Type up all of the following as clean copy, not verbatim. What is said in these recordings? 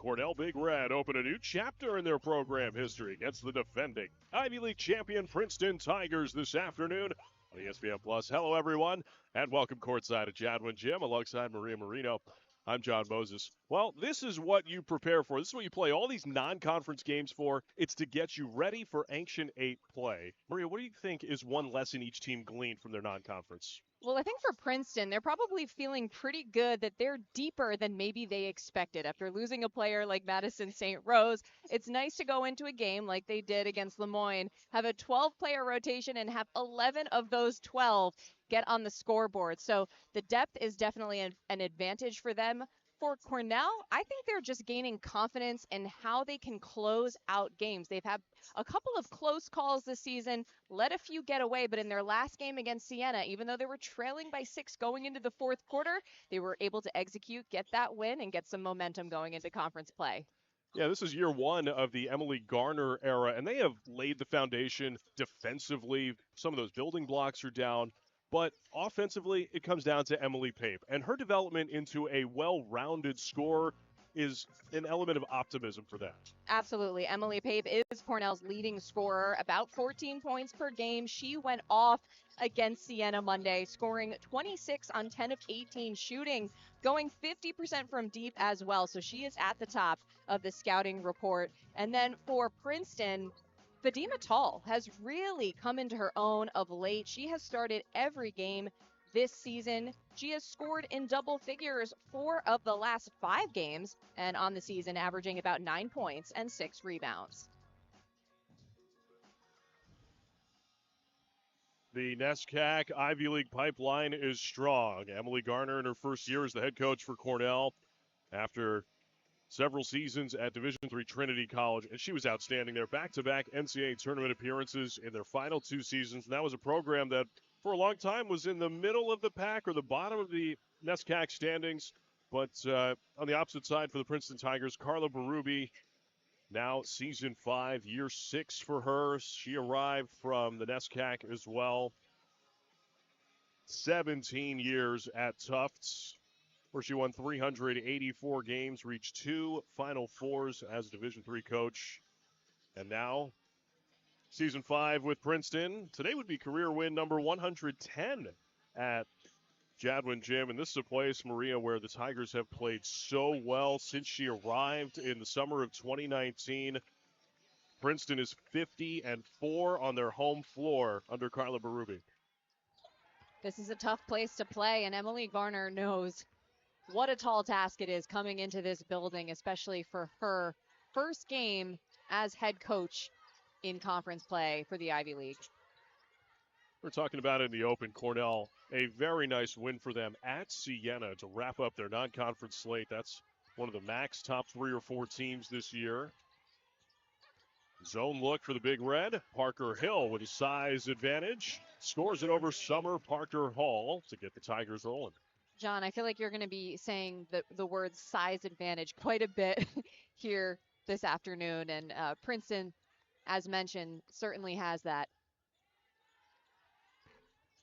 Cornell Big Red open a new chapter in their program history against the defending Ivy League champion Princeton Tigers this afternoon on ESPN+. Hello, everyone, and welcome courtside at Jadwin Gym alongside Maria Marino. I'm John Moses. Well, this is what you prepare for. This is what you play all these non-conference games for. It's to get you ready for Ancient 8 play. Maria, what do you think is one lesson each team gleaned from their non-conference? Well, I think for Princeton, they're probably feeling pretty good that they're deeper than maybe they expected. After losing a player like Madison St. Rose, it's nice to go into a game like they did against Lemoyne, have a 12-player rotation, and have 11 of those 12 get on the scoreboard. So the depth is definitely an advantage for them. For Cornell, I think they're just gaining confidence in how they can close out games. They've had a couple of close calls this season, let a few get away, but in their last game against Siena, even though they were trailing by 6 going into the fourth quarter, they were able to execute, get that win, and get some momentum going into conference play. Yeah, this is year one of the Emily Garner era, and they have laid the foundation defensively. Some of those building blocks are down. But offensively, it comes down to Emily Pape. And her development into a well-rounded scorer is an element of optimism for them. Absolutely. Emily Pape is Cornell's leading scorer, about 14 points per game. She went off against Siena Monday, scoring 26 on 10 of 18 shooting, going 50% from deep as well. So she is at the top of the scouting report. And then for Princeton, Fadima Tall has really come into her own of late. She has started every game this season. She has scored in double figures 4 of the last 5 games, and on the season averaging about 9 points and 6 rebounds. The NESCAC Ivy League pipeline is strong. Emily Garner in her first year as the head coach for Cornell after several seasons at Division III Trinity College, and she was outstanding there. Back-to-back NCAA tournament appearances in their final 2 seasons, and that was a program that for a long time was in the middle of the pack or the bottom of the NESCAC standings. But on the opposite side for the Princeton Tigers, Carla Berube, now season 5, year 6 for her. She arrived from the NESCAC as well. 17 years at Tufts, where she won 384 games, reached 2 Final Fours as a Division III coach. And now, season 5 with Princeton. Today would be career win number 110 at Jadwin Gym. And this is a place, Maria, where the Tigers have played so well since she arrived in the summer of 2019. Princeton is 50-4 on their home floor under Carla Berube. This is a tough place to play, and Emily Garner knows what a tall task it is coming into this building, especially for her first game as head coach in conference play for the Ivy League. We're talking about it in the open. Cornell, a very nice win for them at Siena to wrap up their non-conference slate. That's one of the MAC's top 3 or 4 teams this year. Zone look for the Big Red. Parker Hill with a size advantage. Scores it over Summer Parker Hall to get the Tigers rolling. John, I feel like you're going to be saying the word size advantage quite a bit here this afternoon. And Princeton, as mentioned, certainly has that.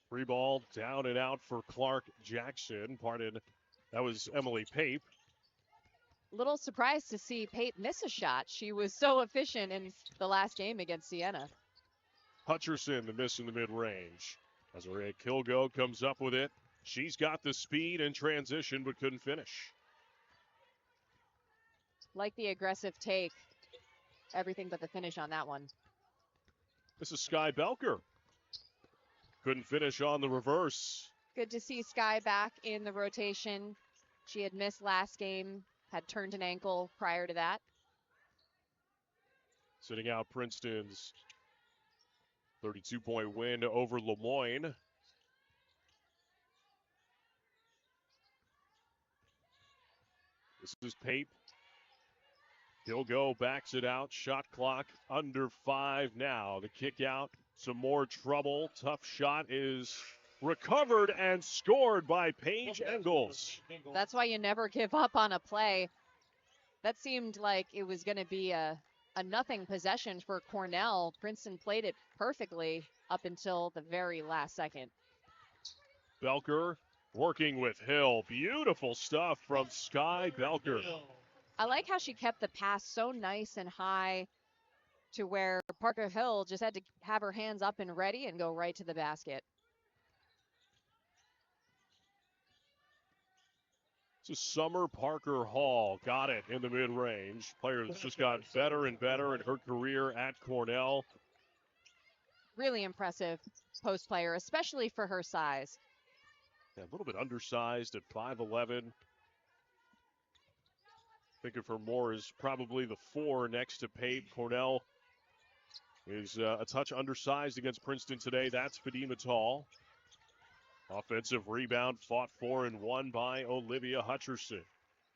Free ball down and out for Clark Jackson. That was Emily Pape. Little surprised to see Pape miss a shot. She was so efficient in the last game against Siena. Hutcherson, the miss in the mid-range. Desiree Kilgo comes up with it. She's got the speed and transition, but couldn't finish. Like the aggressive take. Everything but the finish on that one. This is Sky Belker. Couldn't finish on the reverse. Good to see Sky back in the rotation. She had missed last game, had turned an ankle prior to that. Sitting out Princeton's 32-point win over Lemoyne. This is Pape. He'll go, backs it out. Shot clock under 5 now. The kick out, some more trouble. Tough shot is recovered and scored by Paige Engels. That's why you never give up on a play. That seemed like it was going to be a nothing possession for Cornell. Princeton played it perfectly up until the very last second. Belker working with Hill. Beautiful stuff from Sky Belker. I like how she kept the pass so nice and high to where Parker Hill just had to have her hands up and ready and go right to the basket. So Summer Parker Hall got it in the mid-range. Player that's just got better and better in her career at Cornell. Really impressive post player, especially for her size. Yeah, a little bit undersized at 5'11". Think of her more as probably the 4 next to Pate. Cornell is a touch undersized against Princeton today. That's Fatima Tall. Offensive rebound fought for and won by Olivia Hutcherson.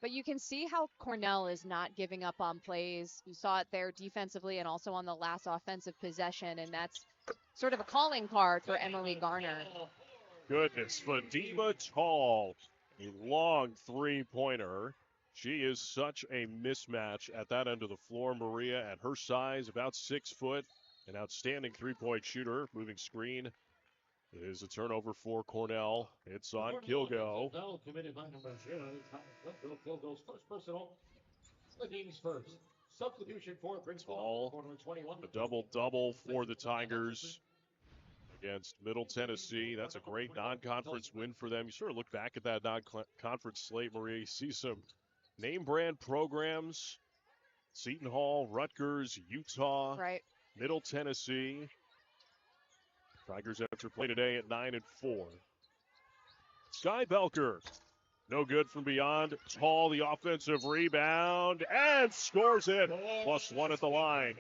But you can see how Cornell is not giving up on plays. You saw it there defensively and also on the last offensive possession, and that's sort of a calling card for Emily Garner. Goodness, Fatima Tall, a long three-pointer. She is such a mismatch at that end of the floor. Maria, at her size, about 6 foot, an outstanding three-point shooter. Moving screen is a turnover for Cornell. It's on Kilgo. Committed by number 0. Kilgo's first personal. The team's first. Substitution for Princeton. Tall, a double-double for the Tigers against Middle Tennessee. That's a great non-conference win for them. You sort of look back at that non-conference slate, Maria. You see some name-brand programs: Seton Hall, Rutgers, Utah, Right. Middle Tennessee. Tigers after play today at 9-4. Sky Belker, no good from beyond. Tall, the offensive rebound, and scores it. +1 at the line.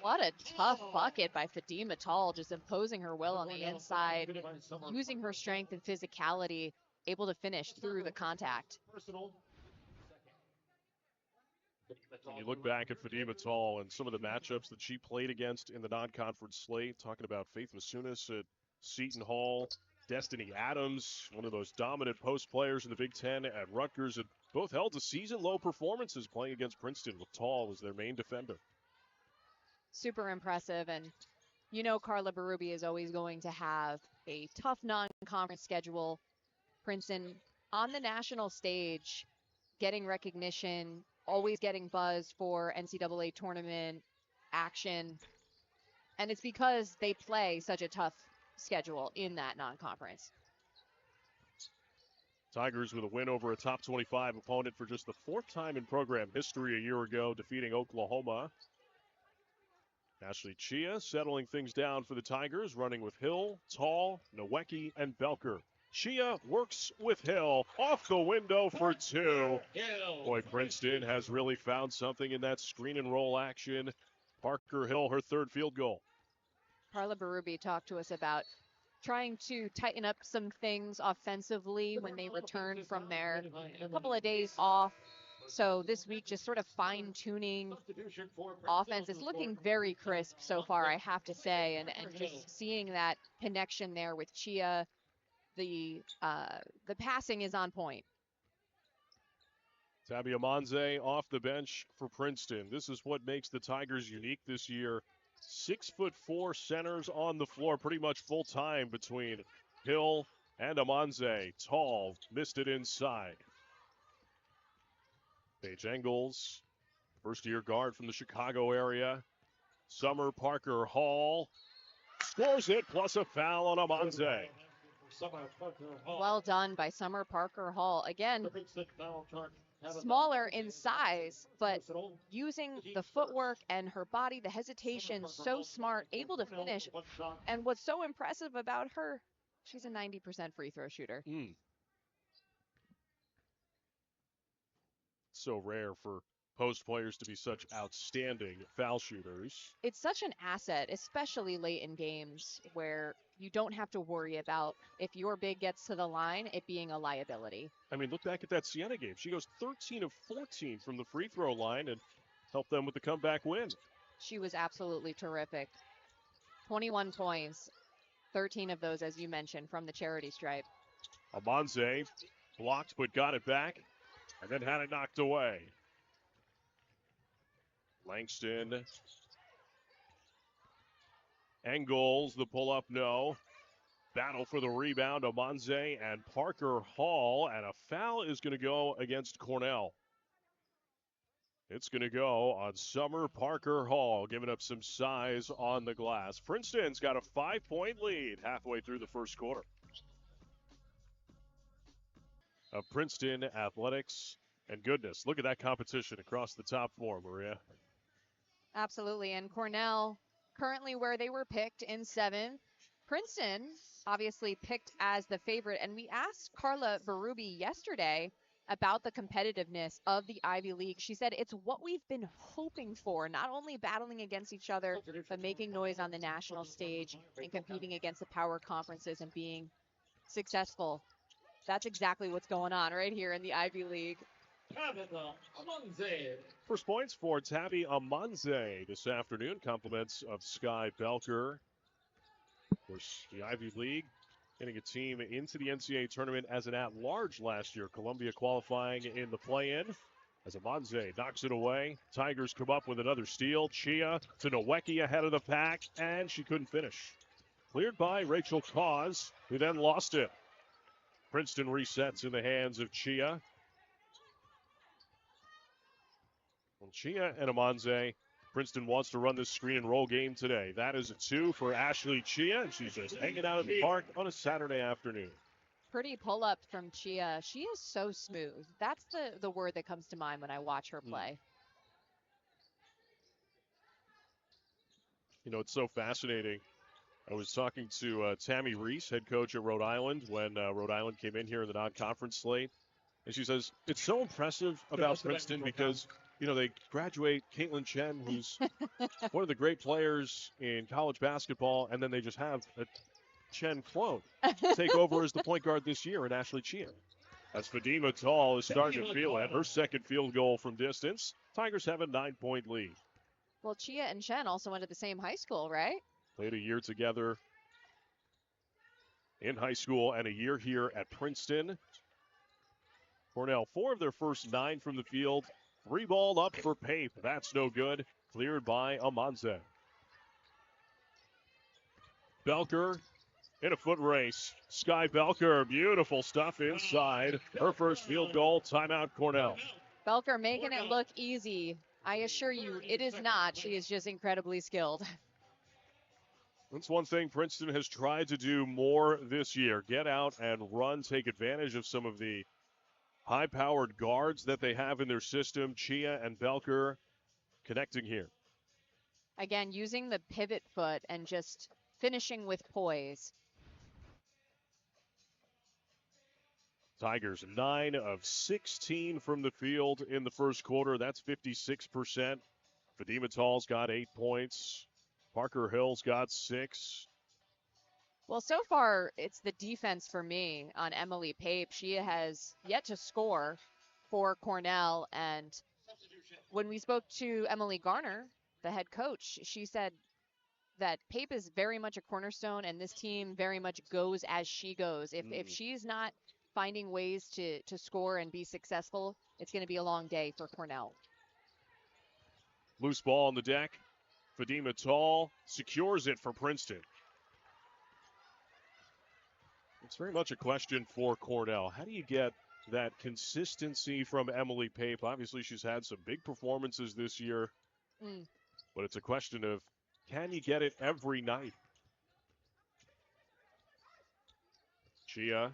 What a tough bucket by Fatima Tall, just imposing her will on the inside, using her strength and physicality, able to finish through the contact. When you look back at Fatima Tall and some of the matchups that she played against in the non-conference slate, talking about Faith Masunis at Seton Hall, Destiny Adams, one of those dominant post players in the Big Ten at Rutgers, and both held to season-low performances playing against Princeton with Tall as their main defender. Super impressive, and you know Carla Berube is always going to have a tough non-conference schedule. Princeton on the national stage, getting recognition, always getting buzz for NCAA tournament action, and it's because they play such a tough schedule in that non-conference. Tigers with a win over a top 25 opponent for just the 4th time in program history a year ago, defeating Oklahoma. Ashley Chia settling things down for the Tigers, running with Hill, Tall, Nowecki, and Belker. Chia works with Hill, off the window for 2. Boy, Princeton has really found something in that screen and roll action. Parker Hill, her 3rd field goal. Carla Berube talked to us about trying to tighten up some things offensively when they returned from their couple of days off. So this week, just sort of fine-tuning offense. It's looking very crisp so far, I have to say, and just seeing that connection there with Chia, the passing is on point. Tabby Amanze off the bench for Princeton. This is what makes the Tigers unique this year. 6'4" centers on the floor, pretty much full time between Hill and Amanze. Tall missed it inside. Paige Engels, first-year guard from the Chicago area. Summer Parker Hall scores it, plus a foul on Amanze. Well done by Summer Parker Hall. Again, smaller in size, but using the footwork and her body, the hesitation, so smart, able to finish. And what's so impressive about her, she's a 90% free throw shooter. So rare for post players to be such outstanding foul shooters. It's such an asset, especially late in games where you don't have to worry about if your big gets to the line, it being a liability. I mean, look back at that Siena game. She goes 13 of 14 from the free throw line and helped them with the comeback win. She was absolutely terrific. 21 points, 13 of those, as you mentioned, from the charity stripe. Amanze blocked but got it back and then had it knocked away. Langston. Engels, the pull-up, no. Battle for the rebound, Amanze and Parker Hall, and a foul is going to go against Cornell. It's going to go on Summer Parker Hall, giving up some size on the glass. Princeton's got a 5-point lead halfway through the first quarter. Of Princeton athletics and goodness. Look at that competition across the top four, Maria. Absolutely. And Cornell, currently where they were picked in 7th. Princeton, obviously picked as the favorite. And we asked Carla Berube yesterday about the competitiveness of the Ivy League. She said it's what we've been hoping for, not only battling against each other, but making noise on the national stage and competing against the power conferences and being successful. That's exactly what's going on right here in the Ivy League. First points for Tabby Amanze this afternoon. Compliments of Sky Belker. Of course, the Ivy League getting a team into the NCAA tournament as an at-large last year. Columbia qualifying in the play-in as Amanze knocks it away. Tigers come up with another steal. Chia to Nowecki ahead of the pack, and she couldn't finish. Cleared by Rachel Cause, who then lost it. Princeton resets in the hands of Chia. Well, Chia and Amanze. Princeton wants to run this screen and roll game today. That is a 2 for Ashley Chia, and she's just hanging out at the park on a Saturday afternoon. Pretty pull-up from Chia. She is so smooth. That's the word that comes to mind when I watch her play. You know, it's so fascinating. I was talking to Tammy Reese, head coach at Rhode Island, when Rhode Island came in here in the non-conference slate. And she says, it's so impressive about Princeton because, you know, they graduate Caitlin Chen, who's one of the great players in college basketball, and then they just have a Chen clone take over as the point guard this year in Ashley Chia. As Fadima Tall is starting to feel it. Her second field goal from distance. Tigers have a 9-point lead. Well, Chia and Chen also went to the same high school, right? Played a year together in high school and a year here at Princeton. Cornell, 4 of their first 9 from the field. 3 ball up for Pape. That's no good. Cleared by Amanze. Belker in a foot race. Sky Belker, beautiful stuff inside. Her first field goal. Timeout, Cornell. Belker making it look easy. I assure you, it is not. She is just incredibly skilled. That's one thing Princeton has tried to do more this year. Get out and run, take advantage of some of the high-powered guards that they have in their system. Chia and Belker connecting here. Again, using the pivot foot and just finishing with poise. Tigers 9 of 16 from the field in the first quarter. That's 56%. Fadima Tall's got 8 points. Parker Hill's got 6. Well, so far, it's the defense for me on Emily Pape. She has yet to score for Cornell. And when we spoke to Emily Garner, the head coach, she said that Pape is very much a cornerstone, and this team very much goes as she goes. If she's not finding ways to score and be successful, it's going to be a long day for Cornell. Loose ball on the deck. Fadima Tall secures it for Princeton. It's very much a question for Cornell. How do you get that consistency from Emily Pape? Obviously, she's had some big performances this year, but it's a question of, can you get it every night? Chia,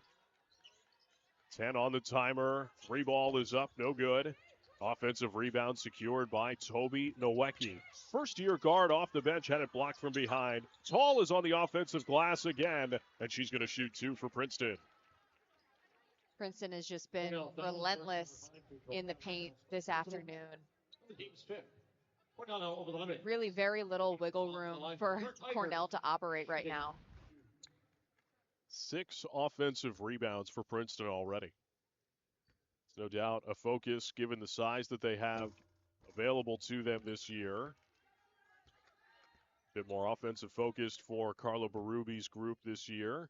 10 on the timer. 3 ball is up, no good. Offensive rebound secured by Toby Nowecki. First-year guard off the bench, had it blocked from behind. Tall is on the offensive glass again, and she's going to shoot 2 for Princeton. Princeton has just been relentless in the paint this afternoon. Really very little wiggle room for Cornell to operate right now. 6 offensive rebounds for Princeton already. It's no doubt a focus given the size that they have available to them this year. A bit more offensive focused for Carla Berube's group this year.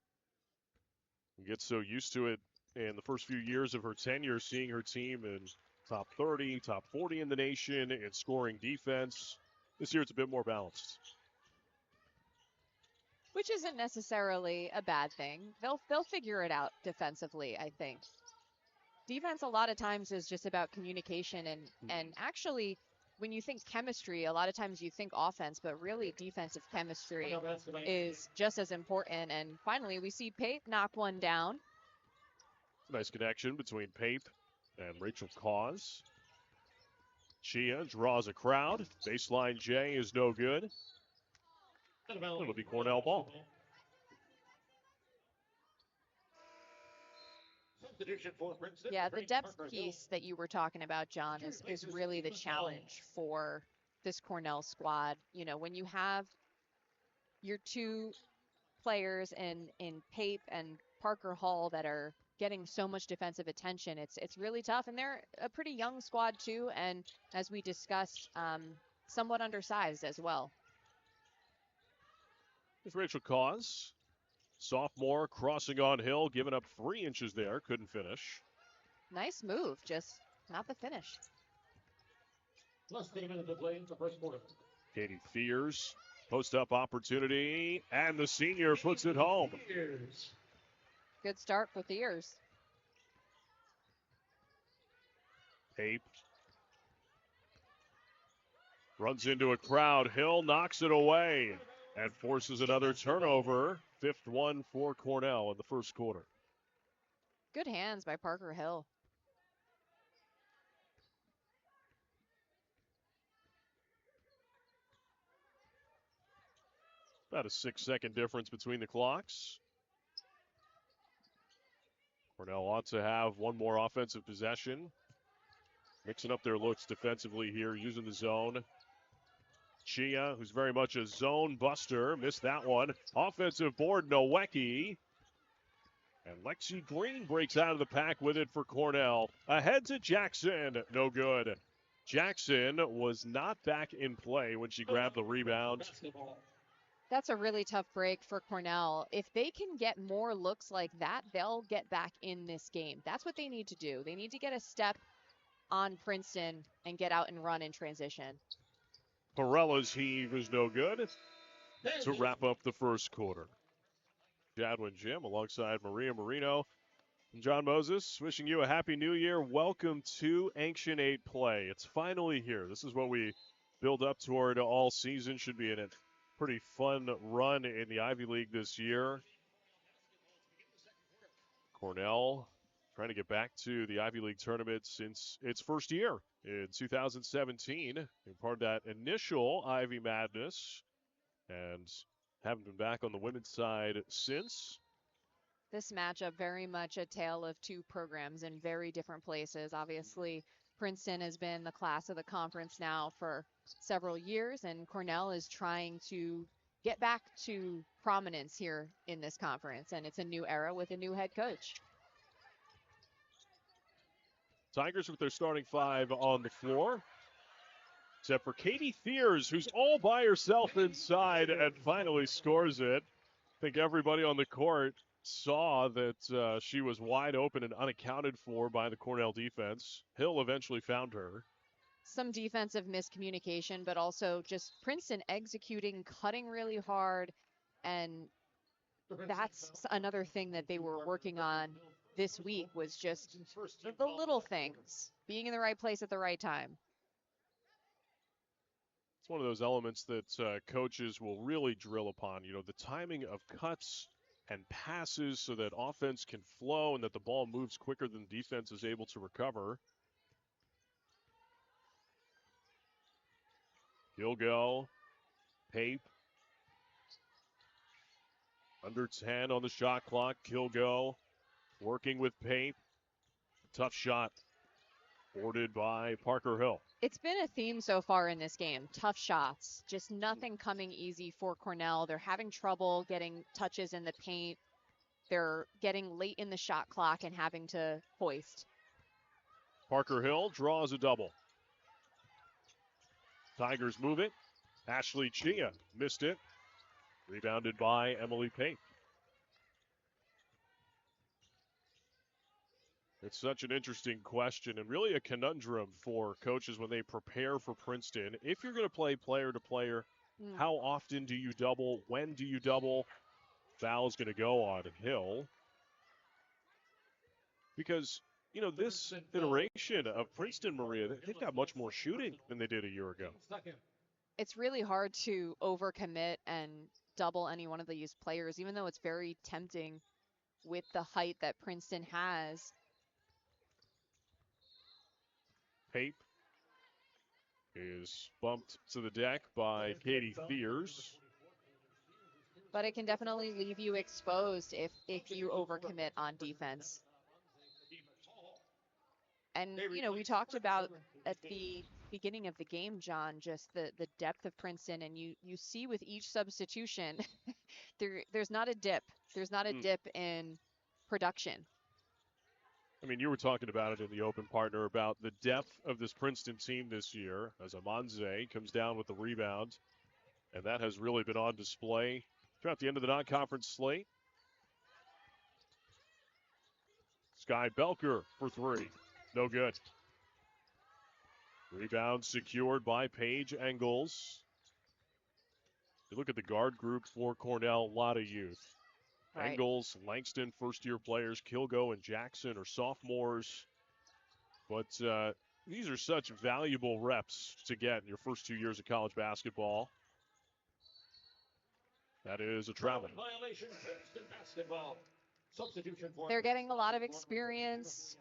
We get so used to it in the first few years of her tenure, seeing her team in top 30, top 40 in the nation in scoring defense. This year it's a bit more balanced. Which isn't necessarily a bad thing. They'll figure it out defensively, I think. defense a lot of times is just about communication and actually when you think chemistry, a lot of times you think offense, but really defensive chemistry is just as important. And finally, we see Pape knock one down. Nice connection between Pape and Rachel Cause. Chia draws a crowd. Baseline J is no good. It'll be Cornell ball. Yeah, the depth piece that you were talking about, John, is really the challenge for this Cornell squad. You know, when you have your two players in Pape and Parker Hall that are getting so much defensive attention, it's really tough. And they're a pretty young squad too, and as we discussed, somewhat undersized as well. There's Rachel Cause. Sophomore crossing on Hill, giving up 3 inches there. Couldn't finish. Nice move, just not the finish. Less than a minute to play in the first quarter. Katie Fears, post-up opportunity, and the senior puts it home. Good start for Fears. Pape runs into a crowd. Hill knocks it away and forces another turnover. 5th one for Cornell in the first quarter. Good hands by Parker Hill. About a 6-second difference between the clocks. Cornell ought to have one more offensive possession. Mixing up their looks defensively here, using the zone. Chia, who's very much a zone buster, missed that one. Offensive board, Nowecki. And Lexi Green breaks out of the pack with it for Cornell. Ahead to Jackson, no good. Jackson was not back in play when she grabbed the rebound. That's a really tough break for Cornell. If they can get more looks like that, they'll get back in this game. That's what they need to do. They need to get a step on Princeton and get out and run in transition. Perella's heave is no good to wrap up the first quarter. Jadwin Jim alongside Maria Marino and John Moses, wishing you a happy new year. Welcome to Ancient 8 play. It's finally here. This is what we build up toward all season. Should be in a pretty fun run in the Ivy League this year. Cornell trying to get back to the Ivy League tournament since its first year in 2017. They're part of that initial Ivy Madness and haven't been back on the women's side since. This matchup very much a tale of two programs in very different places. Obviously, Princeton has been the class of the conference now for several years, and Cornell is trying to get back to prominence here in this conference, and it's a new era with a new head coach. Tigers with their starting 5 on the floor, except for Katie Fears, who's all by herself inside and finally scores it. I think everybody on the court saw that she was wide open and unaccounted for by the Cornell defense. Hill eventually found her. Some defensive miscommunication, but also just Princeton executing, cutting really hard, and that's another thing that they were working on this week was just the little things, being in the right place at the right time. It's one of those elements that coaches will really drill upon, you know, the timing of cuts and passes so that offense can flow and that the ball moves quicker than defense is able to recover. Gilgo, Pape, under 10 on the shot clock. Gilgo working with Pape. Tough shot, boarded by Parker Hill. It's been a theme so far in this game. Tough shots, just nothing coming easy for Cornell. They're having trouble getting touches in the paint. They're getting late in the shot clock and having to hoist. Parker Hill draws a double. Tigers move it. Ashley Chia missed it. Rebounded by Emily Pape. It's such an interesting question and really a conundrum for coaches when they prepare for Princeton. If you're going to play player to player, how often do you double? When do you double? Foul's going to go on Hill. Because This iteration of Princeton, Maria, they've got much more shooting than they did a year ago. It's really hard to overcommit and double any one of these players, even though it's very tempting with the height that Princeton has. Pape is bumped to the deck by Katie Thiers. But it can definitely leave you exposed if you overcommit on defense. And, we talked about at the beginning of the game, John, just the depth of Princeton. And you see with each substitution, there's not a dip. There's not a dip in production. I mean, you were talking about it in the open, partner, about the depth of this Princeton team this year as Amanze comes down with the rebound. And that has really been on display throughout the end of the non-conference slate. Sky Belker for three. No good. Rebound secured by Paige Engels. You look at the guard group for Cornell, a lot of youth. Right. Engels, Langston, first-year players. Kilgo and Jackson are sophomores. But these are such valuable reps to get in your first 2 years of college basketball. That is a travel. They're getting a lot of experience.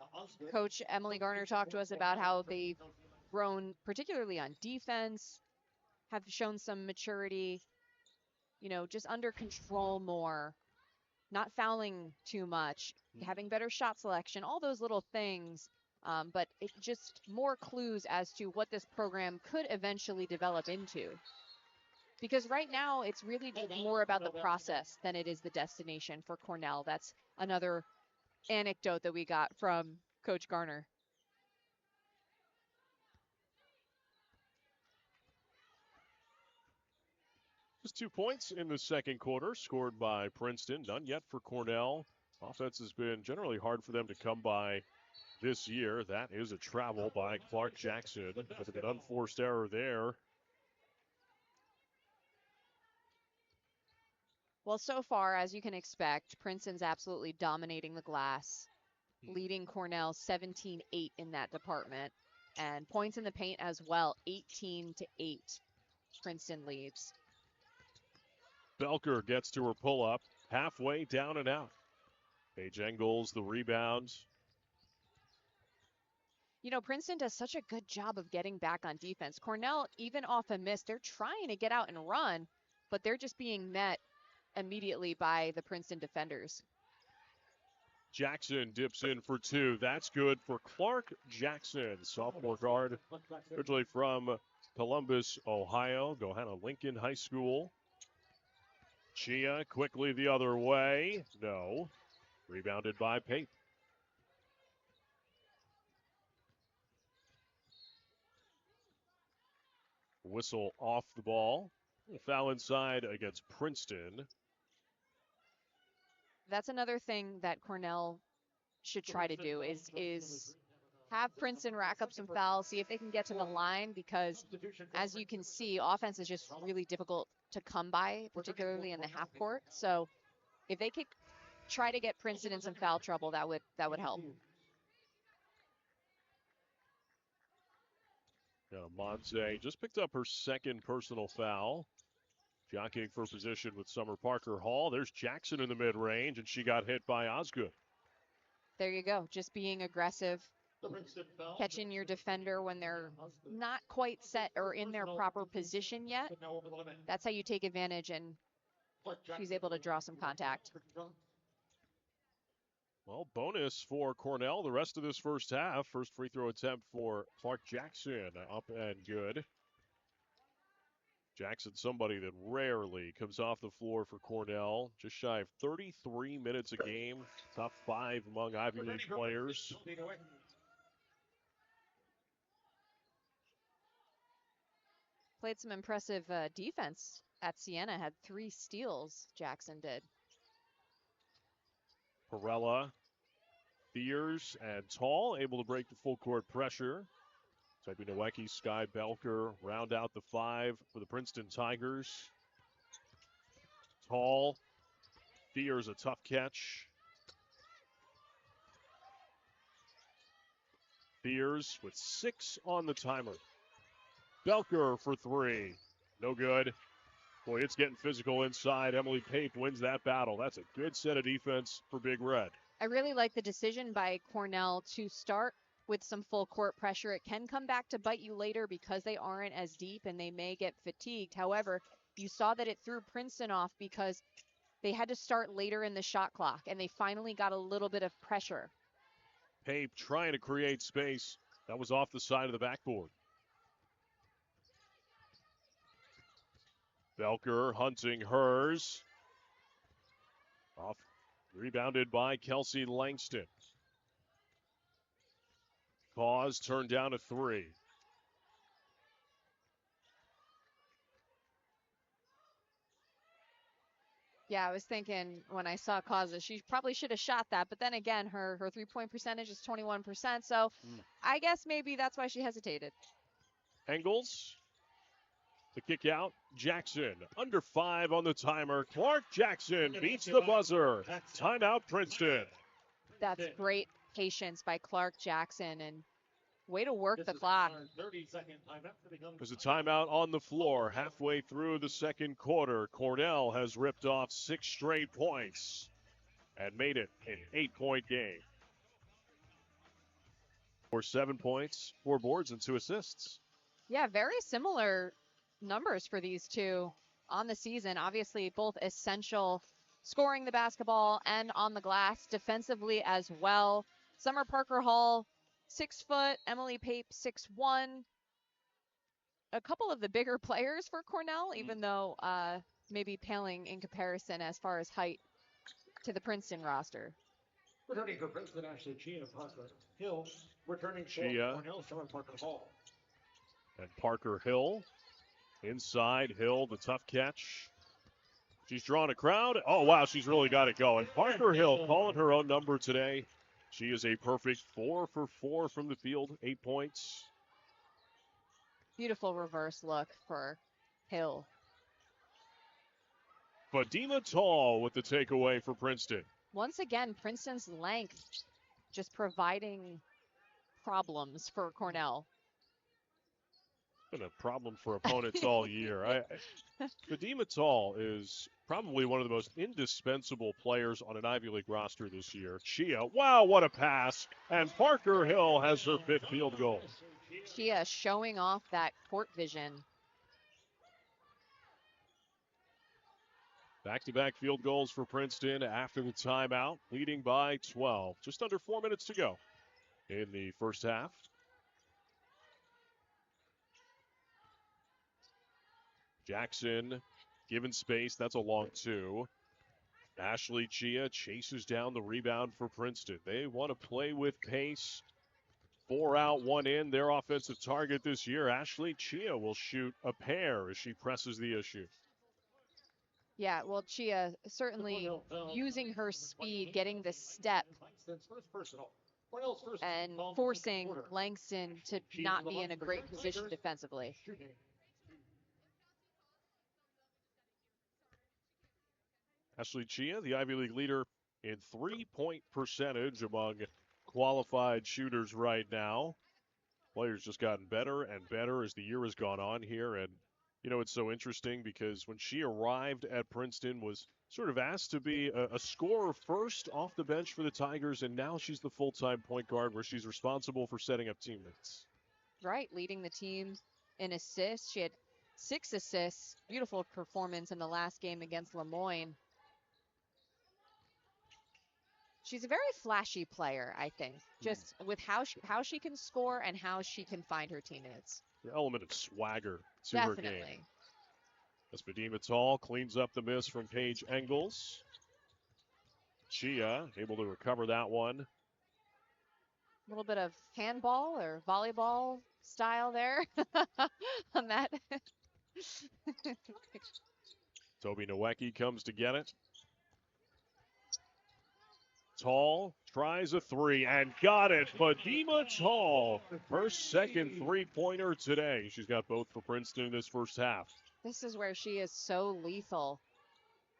Coach Emily Garner talked to us about how they've grown, particularly on defense, have shown some maturity, just under control more, not fouling too much, having better shot selection, all those little things. But it just more clues as to what this program could eventually develop into. Because right now, it's really more about the process than it is the destination for Cornell. That's another anecdote that we got from Coach Garner. Just 2 points in the second quarter, scored by Princeton. None yet for Cornell. Offense has been generally hard for them to come by this year. That is a travel by Clark Jackson. With an unforced error there. Well, so far, as you can expect, Princeton's absolutely dominating the glass, leading Cornell 17-8 in that department. And points in the paint as well, 18-8. Princeton leads. Belker gets to her pull-up, halfway down and out. Paige Engels, the rebound. Princeton does such a good job of getting back on defense. Cornell, even off a miss, they're trying to get out and run, but they're just being met immediately by the Princeton defenders. Jackson dips in for two. That's good for Clark Jackson, sophomore guard, originally from Columbus, Ohio, Gohanna Lincoln High School. Chia quickly the other way. No. Rebounded by Pape. Whistle off the ball. Foul inside against Princeton. That's another thing that Cornell should try to do is have Princeton rack up some fouls, see if they can get to the line, because as you can see, offense is just really difficult to come by, particularly in the half court. So if they could try to get Princeton in some foul trouble, that would help. Monse just picked up her second personal foul. Jockeying for position with Summer Parker Hall. There's Jackson in the mid-range, and she got hit by Osgood. There you go. Just being aggressive, catching your defender when they're not quite set or in their proper position yet. That's how you take advantage, and she's able to draw some contact. Well, bonus for Cornell the rest of this first half. First free throw attempt for Clark Jackson, up and good. Jackson, somebody that rarely comes off the floor for Cornell. Just shy of 33 minutes a game. Top 5 among Ivy League players. Played some impressive defense at Siena. Had 3 steals, Jackson did. Perella, Thiers, and Tall able to break the full court pressure. Type Nowecki, Sky Belker round out the 5 for the Princeton Tigers. Tall, Thiers a tough catch. Fears with 6 on the timer. Belker for 3. No good. Boy, it's getting physical inside. Emily Pape wins that battle. That's a good set of defense for Big Red. I really like the decision by Cornell to start with some full court pressure. It can come back to bite you later because they aren't as deep and they may get fatigued. However, you saw that it threw Princeton off because they had to start later in the shot clock and they finally got a little bit of pressure. Pape trying to create space. That was off the side of the backboard. Belker hunting hers. Off, rebounded by Kelsey Langston. Pause, turned down to 3. Yeah, I was thinking when I saw Causa, she probably should have shot that. But then again, her three-point percentage is 21%. So I guess maybe that's why she hesitated. Engels. The kick out. Jackson under 5 on the timer. Clark Jackson beats the buzzer. Timeout Princeton. That's great patience by Clark Jackson and way to work the clock. There's a timeout on the floor halfway through the second quarter. Cornell has ripped off 6 straight points and made it an 8-point game. For 7 points, 4 boards, and 2 assists. Yeah, very similar numbers for these two on the season. Obviously, both essential scoring the basketball and on the glass defensively as well. Summer Parker Hall, 6 foot. Emily Pape, 6'1". A couple of the bigger players for Cornell, even though maybe paling in comparison as far as height to the Princeton roster. Returning for Princeton, Ashley Chia, Parker Hill. Returning for Cornell, Summer Parker Hall. And Parker Hill. Inside, Hill, the tough catch. She's drawn a crowd. Oh, wow, she's really got it going. Parker Hill calling her own number today. She is a perfect 4 for 4 from the field, 8 points. Beautiful reverse look for Hill. Fadima Tall with the takeaway for Princeton. Once again, Princeton's length just providing problems for Cornell. Been a problem for opponents all year. Fadima Tall is probably one of the most indispensable players on an Ivy League roster this year. Chia, wow, what a pass. And Parker Hill has her 5th field goal. Chia showing off that court vision. Back-to-back field goals for Princeton after the timeout, leading by 12. Just under 4 minutes to go in the first half. Jackson given space. That's a long 2. Ashley Chia chases down the rebound for Princeton. They want to play with pace. 4 out, 1 in. Their offensive target this year. Ashley Chia will shoot a pair as she presses the issue. Yeah, well, Chia certainly using her speed, getting the step, and forcing Langston to not be in a great position defensively. Ashley Chia, the Ivy League leader in 3-point percentage among qualified shooters right now. Players just gotten better and better as the year has gone on here. And, you know, it's so interesting because when she arrived at Princeton was sort of asked to be a scorer first off the bench for the Tigers, and now she's the full-time point guard where she's responsible for setting up teammates. Right, leading the team in assists. She had 6 assists. Beautiful performance in the last game against Lemoyne. She's a very flashy player, I think, just with how she can score and how she can find her teammates. The element of swagger to Definitely. her game. As Fadima Tall cleans up the miss from Paige Engels. Chia able to recover that one. A little bit of handball or volleyball style there on that. Toby Nowacki comes to get it. Tall tries a 3 and got it. Fadima Tall, her second 3-pointer today. She's got both for Princeton in this first half. This is where she is so lethal.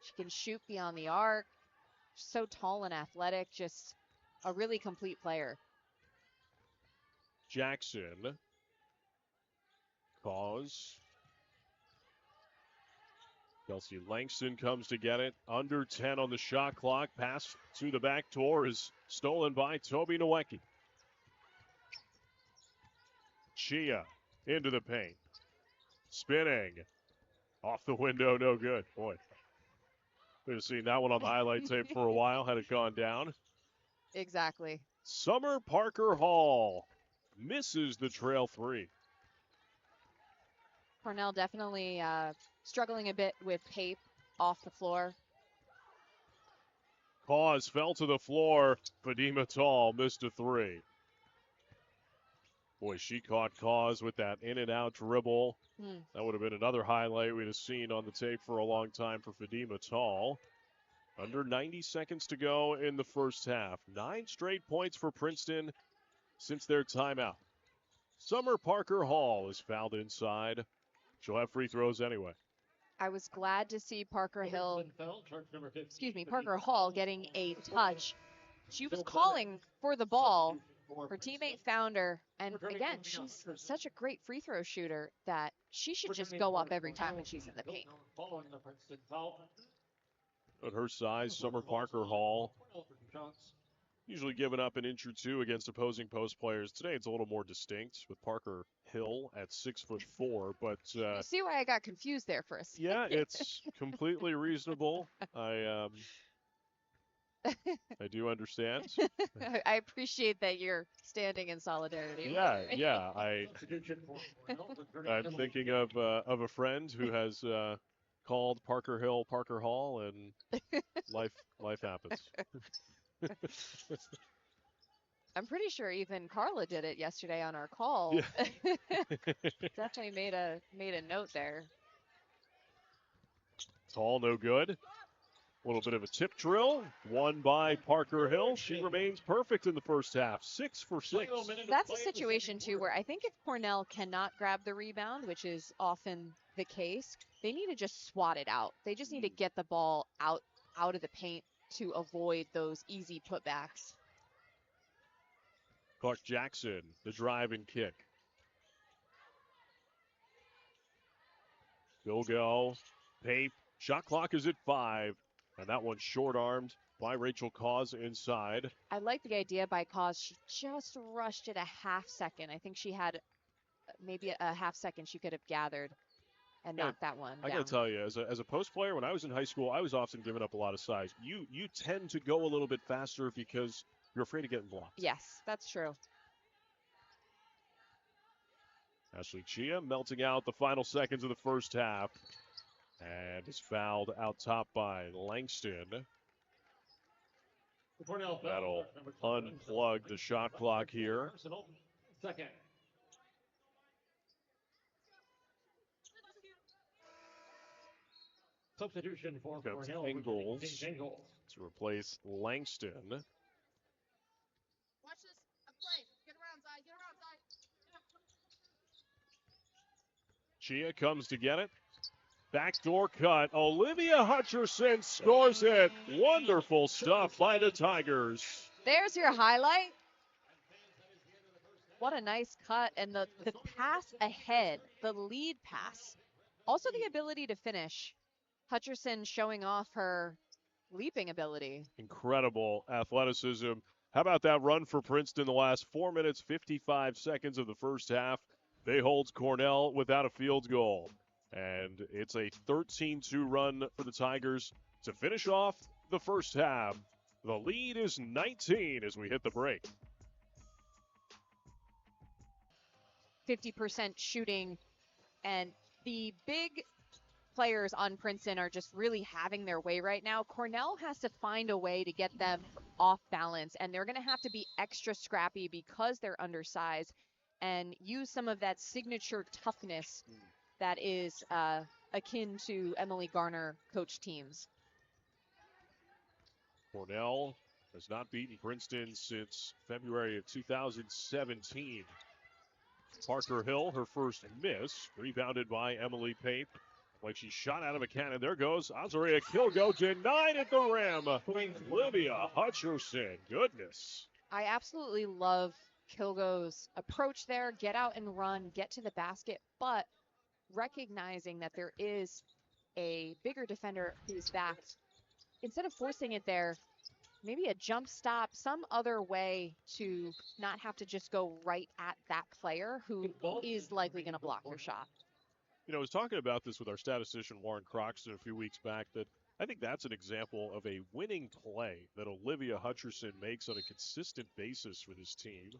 She can shoot beyond the arc. She's so tall and athletic. Just a really complete player. Jackson. Cause. Kelsey Langston comes to get it. Under 10 on the shot clock. Pass to the back door is stolen by Toby Nowicki. Chia into the paint. Spinning. Off the window, no good. Boy, we've seen that one on the highlight tape for a while had it gone down. Exactly. Summer Parker Hall misses the trail three. Cornell definitely struggling a bit with Pape off the floor. Cause fell to the floor. Fadima Tall missed a three. Boy, she caught Cause with that in and out dribble. That would have been another highlight we'd have seen on the tape for a long time for Fadima Tall. Under 90 seconds to go in the first half. 9 straight points for Princeton since their timeout. Summer Parker Hall is fouled inside. She'll have free throws anyway. I was glad to see Parker Hall getting a touch. She was calling for the ball. Her teammate found her. And again, she's such a great free throw shooter that she should just go up every time when she's in the paint. At her size, Summer Parker Hall usually giving up an inch or two against opposing post players. Today it's a little more distinct with Parker Hill at 6'4", but you see why I got confused there for a second. Yeah, it's completely reasonable. I do understand. I appreciate that you're standing in solidarity. Yeah. I'm thinking of a friend who has called Parker Hill Parker Hall, and life happens. I'm pretty sure even Carla did it yesterday on our call. Yeah. Definitely made a note there. Tall, no good. A little bit of a tip drill, won by Parker Hill. She remains perfect in the first half, 6 for 6. That's a situation, too, where I think if Cornell cannot grab the rebound, which is often the case, they need to just swat it out. They just need to get the ball out of the paint to avoid those easy putbacks. Clark Jackson, the drive and kick. Go. Pape. Shot clock is at 5. And that one's short-armed by Rachel Cause inside. I like the idea by Cause. She just rushed it a half second. I think she had maybe a half second she could have gathered and knocked that one down. I got to tell you, as a post player, when I was in high school, I was often giving up a lot of size. You tend to go a little bit faster because you're afraid of getting blocked. Yes, that's true. Ashley Chia melting out the final seconds of the first half. And is fouled out top by Langston. That'll unplug the shot clock here. Second. Substitution for Cornell. Engels to replace Langston. Watch this. A play. Get around, Zai. Get around, Zai. Chia comes to get it. Backdoor cut. Olivia Hutcherson scores it. Wonderful stuff by the Tigers. There's your highlight. What a nice cut. And the pass ahead, the lead pass. Also the ability to finish. Hutcherson showing off her leaping ability. Incredible athleticism. How about that run for Princeton the last 4 minutes, 55 seconds of the first half? They hold Cornell without a field goal. And it's a 13-2 run for the Tigers to finish off the first half. The lead is 19 as we hit the break. 50% shooting. And the big players on Princeton are just really having their way right now. Cornell has to find a way to get them off balance. And they're going to have to be extra scrappy because they're undersized and use some of that signature toughness that is akin to Emily Garner coach teams. Cornell has not beaten Princeton since February of 2017. Parker Hill, her first miss, rebounded by Emily Pape. Like she shot out of a cannon. There goes Azaria Kilgo, denied at the rim. Olivia Hutcherson, goodness. I absolutely love Kilgo's approach there, get out and run, get to the basket, but recognizing that there is a bigger defender who's back, instead of forcing it there, maybe a jump stop, some other way to not have to just go right at that player who is likely going to block your shot. You know, I was talking about this with our statistician Warren Croxton a few weeks back, that I think that's an example of a winning play that Olivia Hutcherson makes on a consistent basis for this team.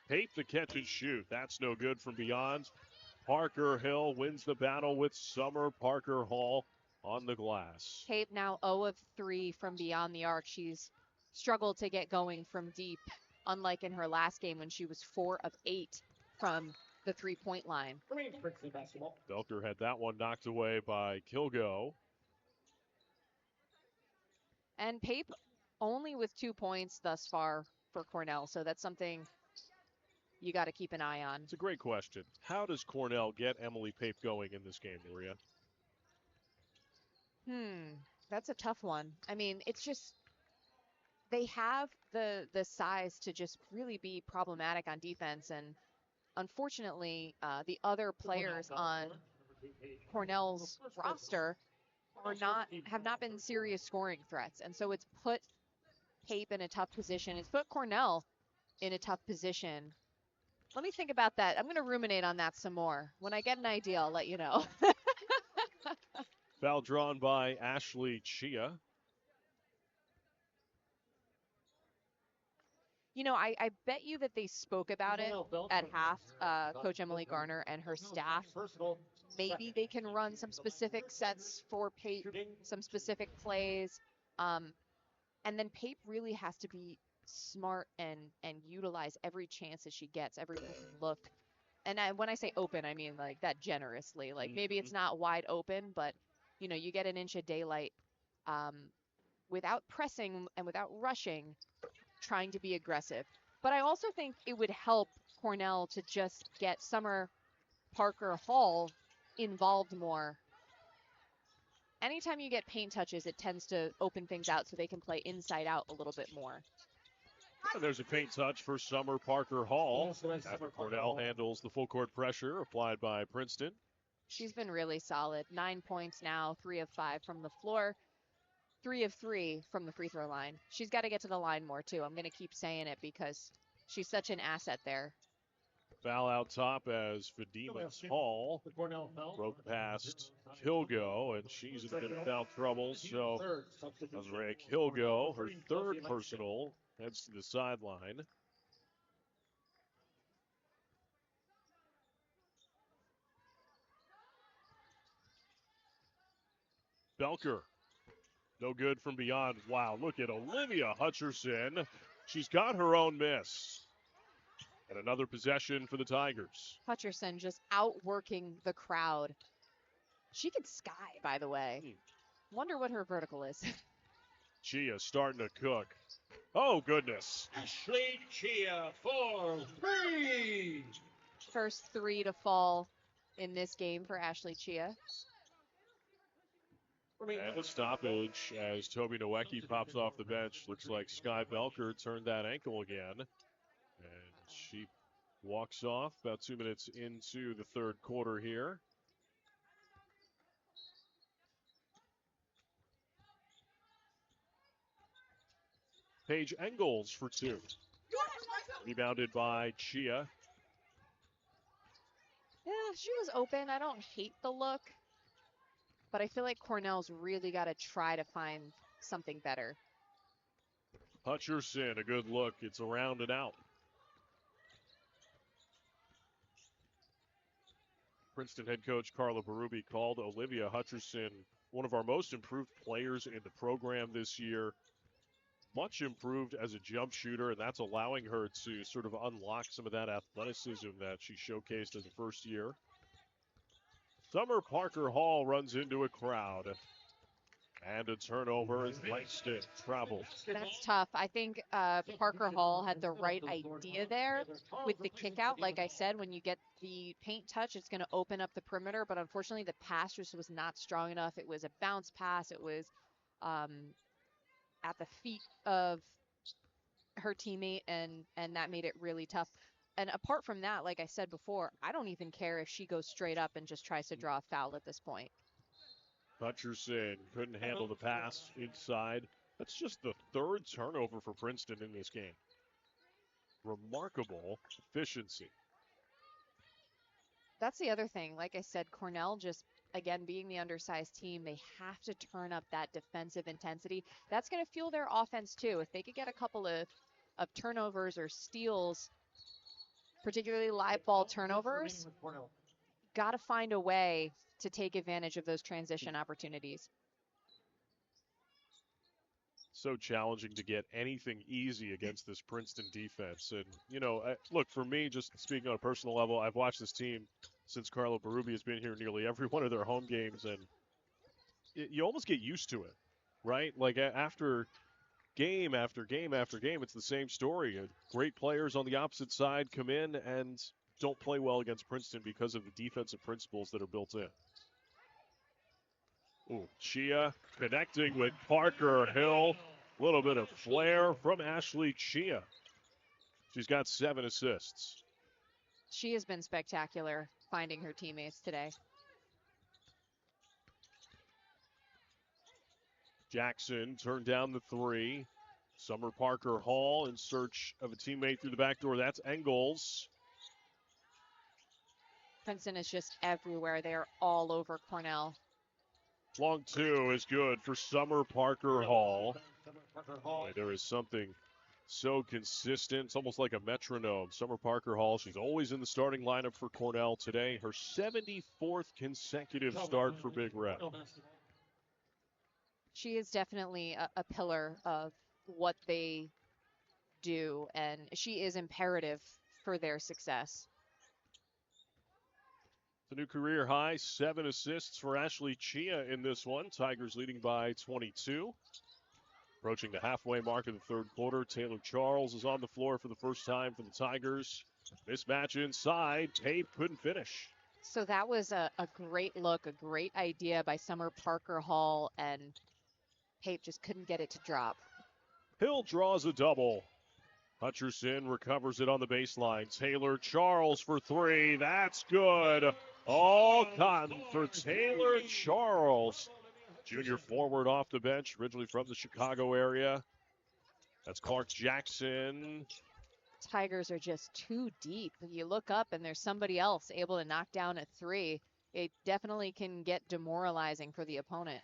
Pape the catch and shoot. That's no good from beyond. Parker Hill wins the battle with Summer Parker Hall on the glass. Pape now 0 of 3 from beyond the arc. She's struggled to get going from deep, unlike in her last game when she was 4 of 8 from the three-point line. Belker had that one knocked away by Kilgo. And Pape only with 2 points thus far for Cornell, so that's something you got to keep an eye on. It's a great question. How does Cornell get Emily Pape going in this game, Maria? That's a tough one. I mean, it's just they have the size to just really be problematic on defense, and unfortunately, the other players on Cornell's roster have not been serious scoring threats, and so it's put Pape in a tough position. It's put Cornell in a tough position. Let me think about that. I'm going to ruminate on that some more. When I get an idea, I'll let you know. Foul drawn by Ashley Chia. You know, I bet you that they spoke about it at half, Coach Emily Garner and her staff. Maybe they can run some specific sets for Pape, some specific plays. And then Pape really has to be smart and utilize every chance that she gets, every look. And when I say open, I mean like that generously. Like maybe it's not wide open, but, you know, you get an inch of daylight without pressing and without rushing, trying to be aggressive. But I also think it would help Cornell to just get Summer Parker Hall involved more. Anytime you get paint touches, it tends to open things out so they can play inside out a little bit more. And there's a paint touch for Summer Parker Hall after Cornell handles the full court pressure applied by Princeton. She's been really solid. 9 points now, 3 of 5 from the floor. 3 of 3 from the free throw line. She's got to get to the line more, too. I'm going to keep saying it because she's such an asset there. Foul out top as Fadima Hall broke past Kilgo, and she's in a bit of foul trouble. So Azrea Kilgo, her third personal, heads to the sideline. Belker. No good from beyond. Wow, look at Olivia Hutcherson. She's got her own miss. And another possession for the Tigers. Hutcherson just outworking the crowd. She can sky, by the way. Wonder what her vertical is. Chia starting to cook. Oh, goodness. Ashley Chia for 3. First 3 to fall in this game for Ashley Chia. And a stoppage as Toby Nowicki pops off the bench. Looks like Sky Belker turned that ankle again. And she walks off about 2 minutes into the third quarter here. Paige Engels for 2. Rebounded by Chia. Yeah, she was open. I don't hate the look. But I feel like Cornell's really got to try to find something better. Hutcherson, a good look. It's around and out. Princeton head coach Carla Berube called Olivia Hutcherson one of our most improved players in the program this year. Much improved as a jump shooter, and that's allowing her to sort of unlock some of that athleticism that she showcased as a first year. Summer Parker Hall runs into a crowd. And a turnover as Langston travels. That's tough. I think Parker Hall had the right idea there with the kick out. Like I said, when you get the paint touch, it's going to open up the perimeter. But unfortunately, the pass just was not strong enough. It was a bounce pass. It was at the feet of her teammate, and that made it really tough. And apart from that, like I said before, I don't even care if she goes straight up and just tries to draw a foul at this point. Hutcherson couldn't handle the pass inside. That's just the third turnover for Princeton in this game. Remarkable efficiency. That's the other thing. Like I said, Cornell just, again, being the undersized team, they have to turn up that defensive intensity. That's going to fuel their offense too. If they could get a couple of turnovers or steals, particularly live ball turnovers, got to find a way to take advantage of those transition opportunities. So challenging to get anything easy against this Princeton defense. And, you know, look, for me, just speaking on a personal level, I've watched this team since Carlo Berube has been here nearly every one of their home games, and you almost get used to it, right? Like after game after game after game, it's the same story. Great players on the opposite side come in and don't play well against Princeton because of the defensive principles that are built in. Ooh, Chia connecting with Parker Hill. A little bit of flair from Ashley Chia. She's got 7 assists. She has been spectacular finding her teammates today. Jackson turned down the 3. Summer Parker Hall in search of a teammate through the back door. That's Engels. Princeton is just everywhere. They are all over Cornell. Long 2 is good for Summer Parker Hall. Boy, there is something so consistent. It's almost like a metronome. Summer Parker Hall, she's always in the starting lineup for Cornell today. Her 74th consecutive start for Big Red. She is definitely a pillar of what they do, and she is imperative for their success. The new career high, 7 assists for Ashley Chia in this one. Tigers leading by 22. Approaching the halfway mark of the third quarter, Taylor Charles is on the floor for the first time for the Tigers. Mismatch inside, Tate couldn't finish. So that was a great look, a great idea by Summer Parker Hall, and Tate just couldn't get it to drop. Hill draws a double. Hutcherson recovers it on the baseline. Taylor Charles for 3. That's good. All cotton for Taylor Charles. Junior forward off the bench, originally from the Chicago area. That's Clark Jackson. Tigers are just too deep. You look up and there's somebody else able to knock down a 3. It definitely can get demoralizing for the opponent.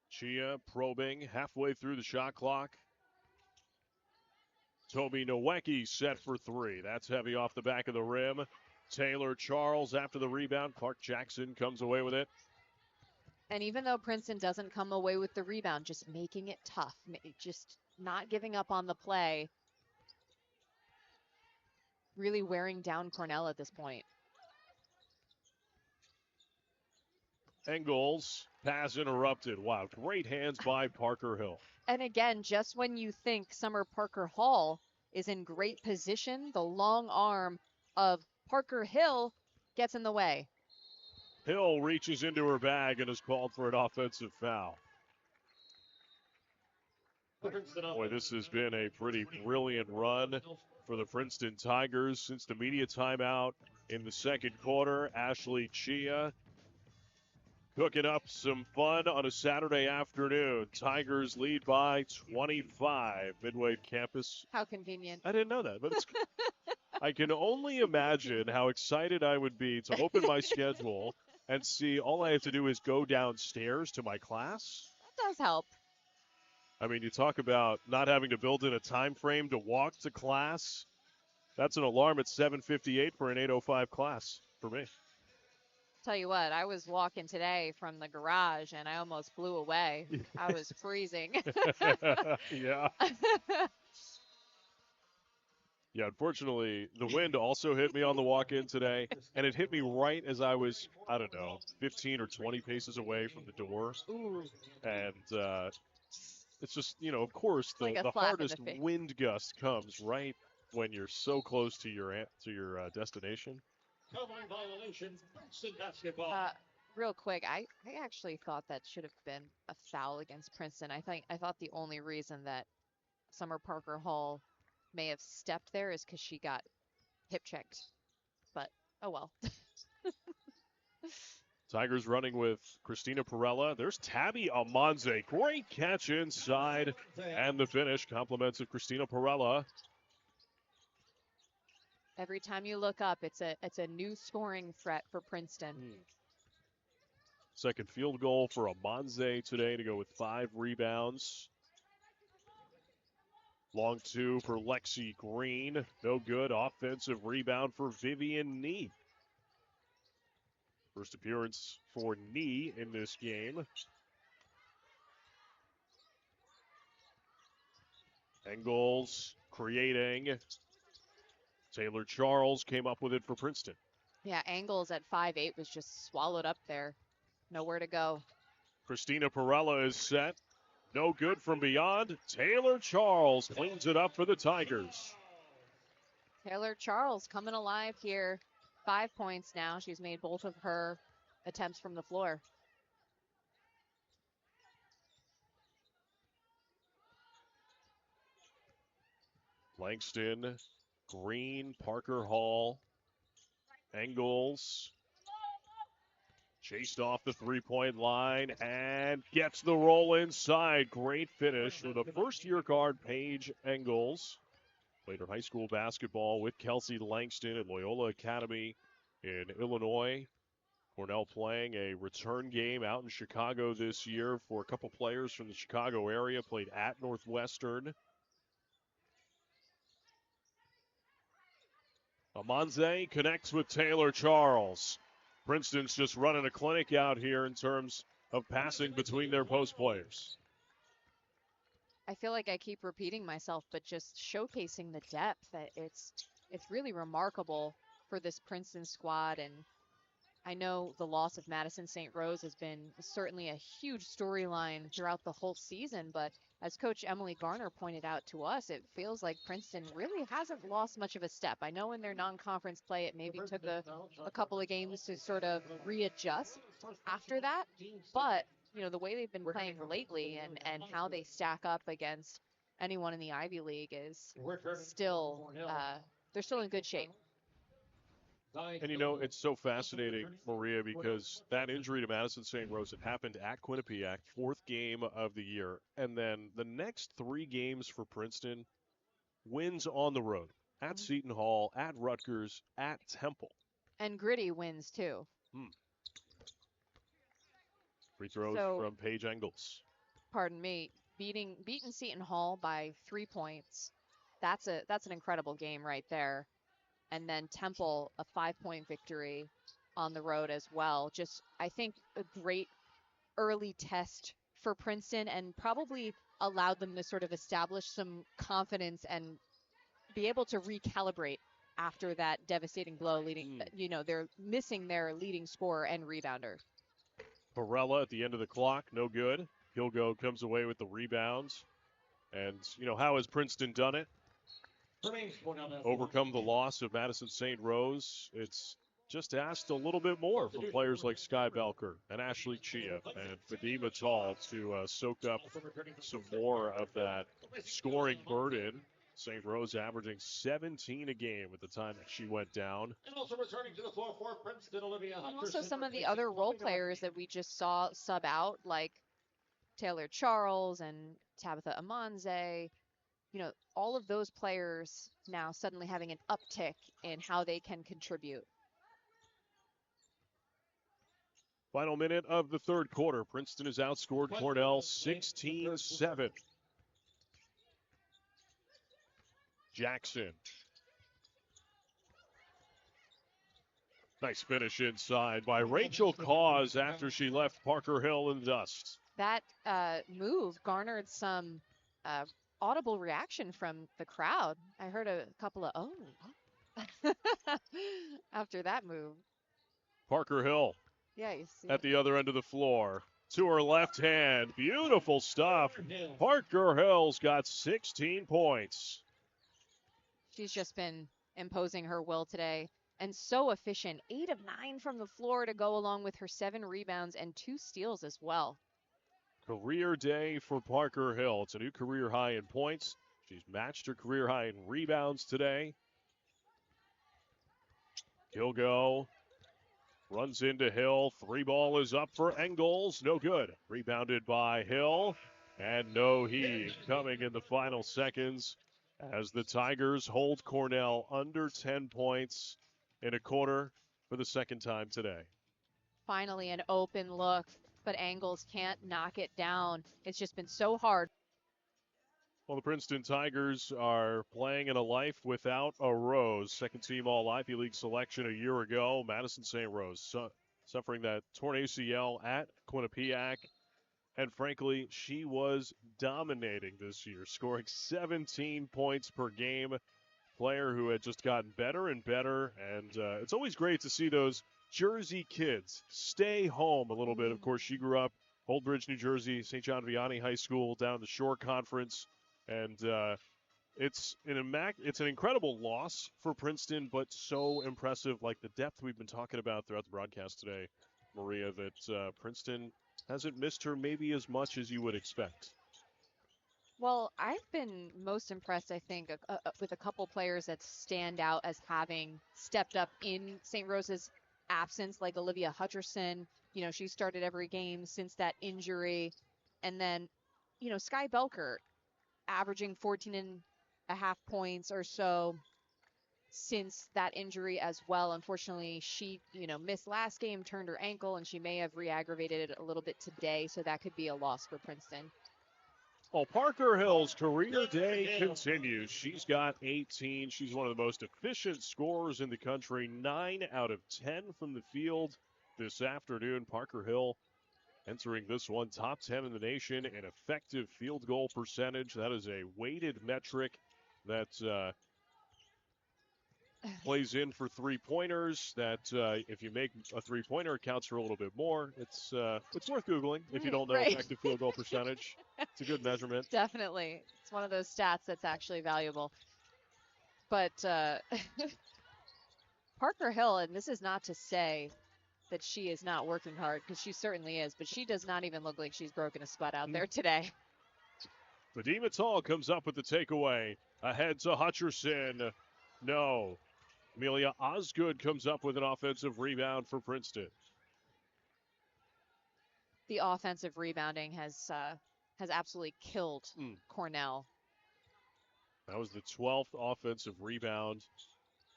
Chia probing halfway through the shot clock. Toby Nowacki set for 3. That's heavy off the back of the rim. Taylor Charles after the rebound. Clark Jackson comes away with it. And even though Princeton doesn't come away with the rebound, just making it tough, just not giving up on the play, really wearing down Cornell at this point. Engels, pass interrupted. Wow, great hands by Parker Hill. And again, just when you think Summer Parker Hall is in great position, the long arm of Parker Hill gets in the way. Hill reaches into her bag and is called for an offensive foul. Boy, this has been a pretty brilliant run for the Princeton Tigers since the media timeout in the second quarter. Ashley Chia cooking up some fun on a Saturday afternoon. Tigers lead by 25. Midway campus. How convenient. I didn't know that, but it's I can only imagine how excited I would be to open my schedule and see all I have to do is go downstairs to my class. That does help. I mean, you talk about not having to build in a time frame to walk to class. That's an alarm at 7:58 for an 8:05 class for me. Tell you what, I was walking today from the garage and I almost blew away. I was freezing. Yeah. Yeah, unfortunately, the wind also hit me on the walk-in today, and it hit me right as I was, I don't know, 15 or 20 paces away from the door. Ooh. And it's just, you know, of course, Like a the slap in hardest the face. wind gust comes right when you're so close to your destination. Covering violation, Princeton basketball. real quick, I actually thought that should have been a foul against Princeton. I thought the only reason that Summer Parker Hall may have stepped there is because she got hip checked. But oh well. Tigers running with Christina Perella. There's Tabby Almanze. Great catch inside. And the finish, compliments of Christina Perella. Every time you look up, it's a new scoring threat for Princeton. Second field goal for Almanze today to go with 5 rebounds. Long 2 for Lexi Green. No good. Offensive rebound for Vivian Nee. First appearance for Nee in this game. Engels creating. Taylor Charles came up with it for Princeton. Yeah, Angles at 5'8" was just swallowed up there. Nowhere to go. Christina Perella is set. No good from beyond. Taylor Charles cleans it up for the Tigers. Taylor Charles coming alive here. 5 points now. She's made both of her attempts from the floor. Langston, Green, Parker Hall, Engels. Chased off the three-point line and gets the roll inside. Great finish for the first-year guard, Paige Engels. Played her high school basketball with Kelsey Langston at Loyola Academy in Illinois. Cornell playing a return game out in Chicago this year for a couple players from the Chicago area. Played at Northwestern. Almanze connects with Taylor Charles. Princeton's just running a clinic out here in terms of passing between their post players. I feel like I keep repeating myself, but just showcasing the depth. It's really remarkable for this Princeton squad. And I know the loss of Madison St. Rose has been certainly a huge storyline throughout the whole season, but as Coach Emily Garner pointed out to us, it feels like Princeton really hasn't lost much of a step. I know in their non-conference play, it maybe took a couple of games to sort of readjust after that, but you know, the way they've been playing lately and how they stack up against anyone in the Ivy League is still, they're still in good shape. And you know, it's so fascinating, Maria, because that injury to Madison St. Rose, it happened at Quinnipiac, 4th game of the year. And then the next 3 games for Princeton, wins on the road. At Seton Hall, at Rutgers, at Temple. And gritty wins, too. Free throws from Paige Engels. Pardon me, beating Seton Hall by 3 points. That's an incredible game right there. And then Temple, a 5-point victory on the road as well. Just, I think, a great early test for Princeton and probably allowed them to sort of establish some confidence and be able to recalibrate after that devastating blow leading, you know, they're missing their leading scorer and rebounder. Perella at the end of the clock, no good. Hilgo comes away with the rebounds. And, you know, how has Princeton done it? Overcome the loss of Madison St. Rose. It's just asked a little bit more from players like Sky Belker and Ashley Chia and Fadima Tall to soak up some more of that scoring burden. St. Rose averaging 17 a game at the time that she went down. And also returning to the floor for Princeton, Olivia And also some of the other role players that we just saw sub out, like Taylor Charles and Tabitha Amanze. You know, all of those players now suddenly having an uptick in how they can contribute. Final minute of the third quarter. Princeton has outscored Cornell 16-7. Jackson. Nice finish inside by Rachel Cause after she left Parker Hill in the dust. That move garnered some audible reaction from the crowd. I heard a couple of oh after that move. Parker Hill Yeah, you see at the other end of the floor. To her left hand. Beautiful stuff. Parker Hill's got 16 points. She's just been imposing her will today. and so efficient. 8 of 9 from the floor to go along with her 7 rebounds and 2 steals as well. Career day for Parker Hill. It's a new career high in points. She's matched her career high in rebounds today. Kilgo runs into Hill. 3 ball is up for Engels. No good. Rebounded by Hill. And no heave coming in the final seconds as the Tigers hold Cornell under 10 points in a quarter for the second time today. Finally an open look, but Engels can't knock it down. It's just been so hard. Well, the Princeton Tigers are playing in a life without a Rose. Second team All Ivy League selection a year ago. Madison St. Rose suffering that torn ACL at Quinnipiac. And frankly, she was dominating this year, scoring 17 points per game. Player who had just gotten better and better. And it's always great to see those Jersey kids stay home a little bit. Of course, she grew up Old Bridge, New Jersey, St. John Vianney High School, down the Shore Conference. And it's an incredible loss for Princeton, but so impressive, like the depth we've been talking about throughout the broadcast today, Maria, that Princeton hasn't missed her maybe as much as you would expect. Well, I've been most impressed, I think, with a couple players that stand out as having stepped up in St. Rose's absence, like Olivia Hutcherson. She started every game since that injury. And then, Sky Belker averaging 14 and a half points or so since that injury as well. Unfortunately, she, missed last game, turned her ankle, and she may have re-aggravated it a little bit today, so that could be a loss for Princeton. Well, Parker Hill's career day continues. She's got 18. She's one of the most efficient scorers in the country. 9 out of 10 from the field this afternoon. Parker Hill entering this one top 10 in the nation in effective field goal percentage. That is a weighted metric that plays in for three-pointers. That if you make a three-pointer, it counts for a little bit more. It's worth Googling if you don't know effective field goal percentage. It's a good measurement. Definitely. It's one of those stats that's actually valuable. But Parker Hill, and this is not to say that she is not working hard, because she certainly is, but she does not even look like she's broken a sweat out there today. Fadima Tall comes up with the takeaway. Ahead to Hutcherson. No. Amelia Osgood comes up with an offensive rebound for Princeton. The offensive rebounding has absolutely killed Cornell. That was the 12th offensive rebound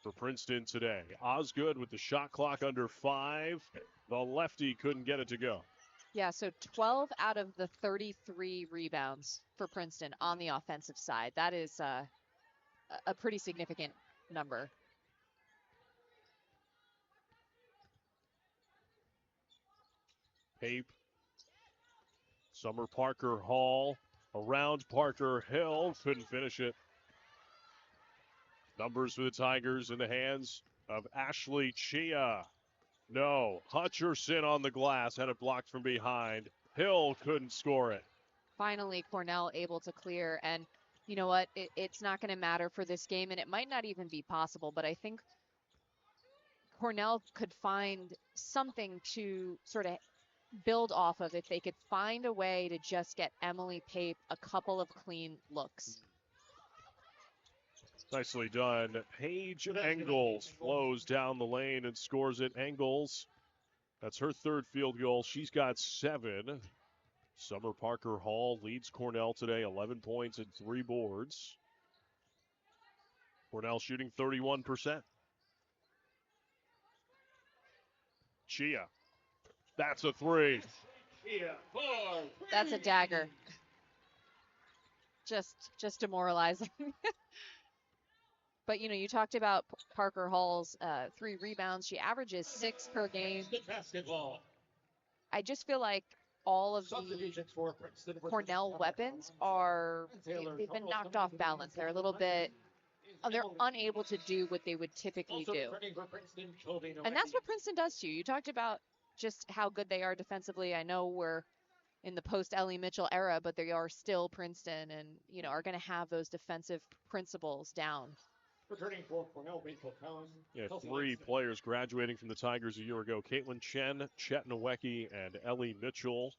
for Princeton today. Osgood with the shot clock under 5. The lefty couldn't get it to go. Yeah, so 12 out of the 33 rebounds for Princeton on the offensive side. That is a pretty significant number. Pape. Summer Parker Hall around Parker Hill. Couldn't finish it. Numbers for the Tigers in the hands of Ashley Chia. No. Hutcherson on the glass. Had it blocked from behind. Hill couldn't score it. Finally, Cornell able to clear. And you know what? It's not going to matter for this game, and it might not even be possible. But I think Cornell could find something to sort of build off of if they could find a way to just get Emily Pape a couple of clean looks. Nicely done. Paige Engels flows down the lane and scores it. Engels, that's her third field goal. She's got 7. Summer Parker Hall leads Cornell today, 11 points and 3 boards. Cornell shooting 31%. Chia. That's a 3. That's a dagger. Just demoralizing. But, you talked about Parker Hall's 3 rebounds. She averages 6 per game. I just feel like all of the Cornell weapons they've been knocked off balance. They're a little bit, they're unable to do what they would typically do. And that's what Princeton does to you. You talked about just how good they are defensively. I know we're in the post-Ellie Mitchell era, but they are still Princeton and, are going to have those defensive principles down. Returning for Cornell baseball talent. Yeah, Kelsey 3 Langston. players graduating from the Tigers a year ago. Caitlin Chen, Chet Nowecki, and Ellie Mitchell.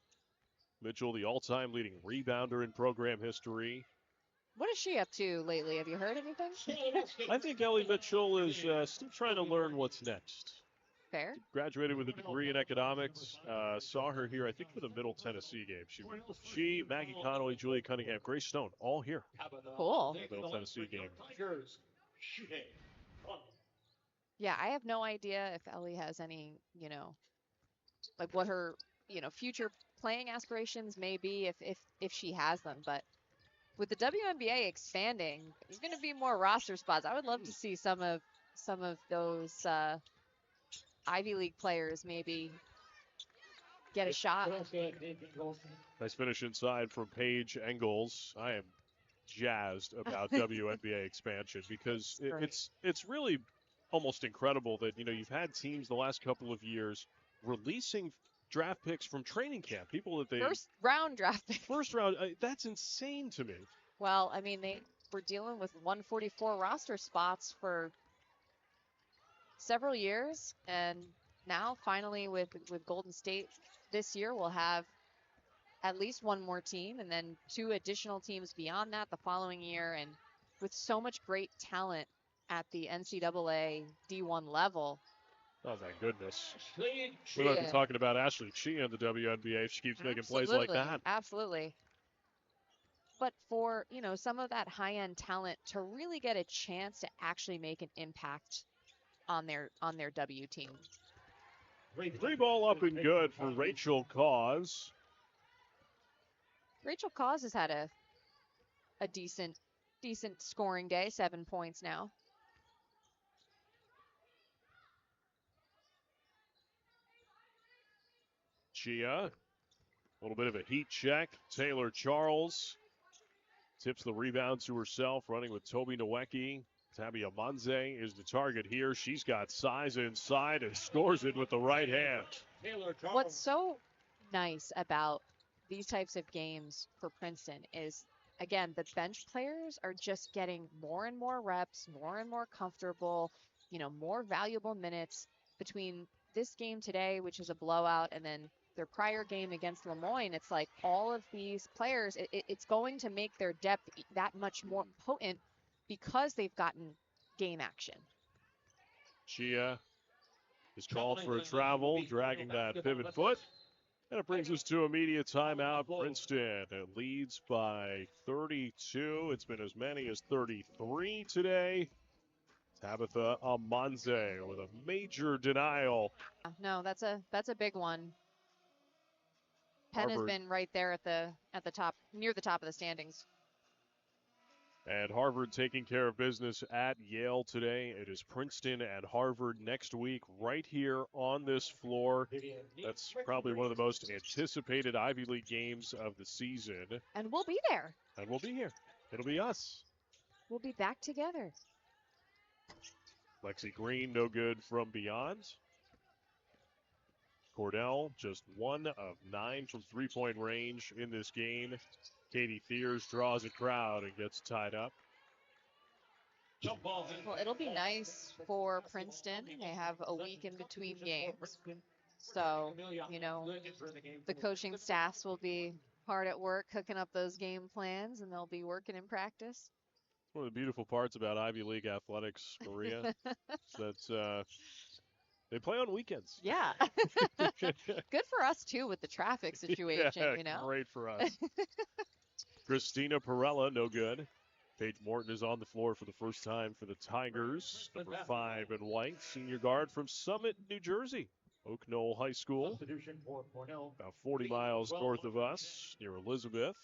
Mitchell, the all-time leading rebounder in program history. What is she up to lately? Have you heard anything? I think Ellie Mitchell is still trying to learn what's next. Fair. Graduated with a degree in economics. Saw her here, I think, for the Middle Tennessee game. She, Maggie Connolly, Julia Cunningham, Grace Stone, all here. Cool. Middle Tennessee game. Yeah, I have no idea if Ellie has any, like what her, future playing aspirations may be if she has them. But with the WNBA expanding, there's going to be more roster spots. I would love to see some of those Ivy League players maybe get a shot. Nice finish inside from Paige Engels. I am jazzed about WNBA expansion because it's really almost incredible that you've had teams the last couple of years releasing draft picks from training camp. People that they First round draft pick. First round. That's insane to me. Well, I mean, they were dealing with 144 roster spots for several years, and now finally with Golden State this year, we'll have at least one more team and then 2 additional teams beyond that the following year. And with so much great talent at the NCAA D1 level. Oh, my goodness. We might be talking about Ashley Chia in the WNBA if she keeps making plays like that. Absolutely. But for, some of that high-end talent to really get a chance to actually make an impact on their W team. 3 ball up and good for Rachel Cause. Rachel Cause has had a decent scoring day, 7 points now. Chia, a little bit of a heat check. Taylor Charles tips the rebound to herself, running with Toby Nowecki. Tabby Amanze is the target here. She's got size inside and scores it with the right hand. What's so nice about these types of games for Princeton is, again, the bench players are just getting more and more reps, more and more comfortable, more valuable minutes between this game today, which is a blowout, and then their prior game against Lemoyne. It's like all of these players, it's going to make their depth that much more potent because they've gotten game action. Chia is called for a travel, dragging that pivot foot. And it brings us to immediate timeout. Princeton leads by 32. It's been as many as 33 today. Tabitha Amanze with a major denial. No, that's a big one. Penn has been right there at the top, near the top of the standings. And Harvard taking care of business at Yale today. It is Princeton and Harvard next week right here on this floor. That's probably one of the most anticipated Ivy League games of the season. And we'll be there. And we'll be here. It'll be us. We'll be back together. Lexi Green, no good from beyond. Cornell, just 1 of 9 from three-point range in this game. Katie Thiers draws a crowd and gets tied up. Well, it'll be nice for Princeton. They have a week in between games. So, the coaching staffs will be hard at work cooking up those game plans, and they'll be working in practice. One of the beautiful parts about Ivy League athletics, Maria, is that they play on weekends. Yeah. Good for us, too, with the traffic situation, Yeah, great for us. Christina Perella, no good. Paige Morton is on the floor for the first time for the Tigers. Number 5 in white, senior guard from Summit, New Jersey. Oak Knoll High School, about 40 miles north of us, near Elizabeth.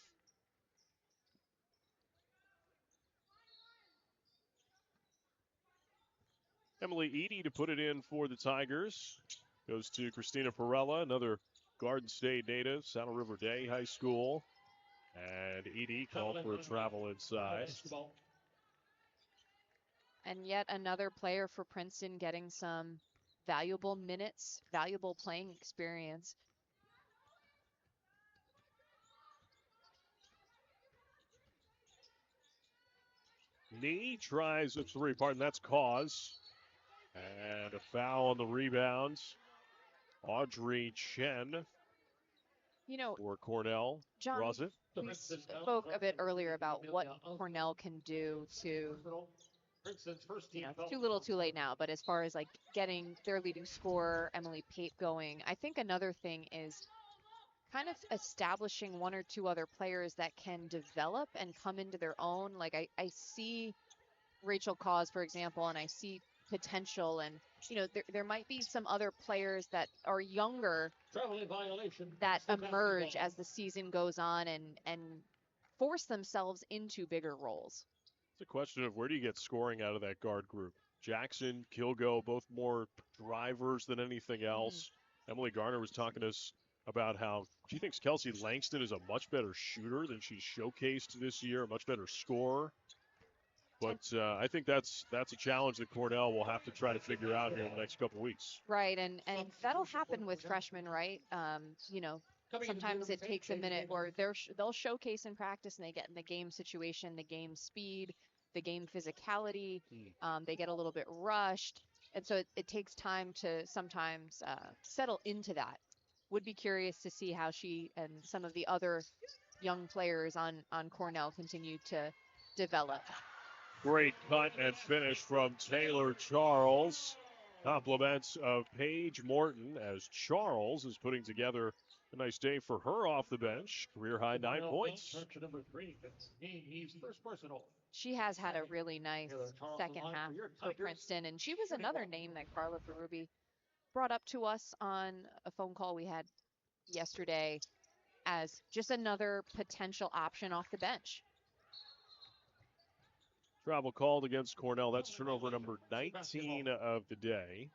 Emily Eady to put it in for the Tigers. Goes to Christina Perella, another Garden State native, Saddle River Day High School. And Edie called for a travel inside. And yet another player for Princeton getting some valuable minutes, valuable playing experience. Knee tries a three. Pardon, that's cause. And a foul on the rebounds. Audrey Chen You know, for Cornell. John, Draws it. we spoke a bit earlier about what Cornell can do to, it's too little too late now, but as far as like getting their leading scorer, Emily Pape, going, I think another thing is kind of establishing one or two other players that can develop and come into their own. Like I see Rachel Cause, for example, and I see potential, and there might be some other players that are younger that emerge as the season goes on and force themselves into bigger roles. It's a question of where do you get scoring out of that guard group? Jackson, Kilgo, both more drivers than anything else. Emily Garner was talking to us about how she thinks Kelsey Langston is a much better shooter than she's showcased this year, a much better scorer. But I think that's a challenge that Cornell will have to try to figure out here in the next couple weeks. Right, and that'll happen with freshmen, right? Sometimes it takes a minute, or they'll showcase in practice, and they get in the game situation, the game speed, the game physicality. They get a little bit rushed, and so it takes time to sometimes settle into that. Would be curious to see how she and some of the other young players on Cornell continue to develop. Great cut and finish from Taylor Charles. Compliments of Paige Morton as Charles is putting together a nice day for her off the bench. Career high 9 points. She has had a really nice second half for Princeton, and she was another name that Carla Ferrubi brought up to us on a phone call we had yesterday as just another potential option off the bench. Travel called against Cornell. That's turnover number 19 of the day.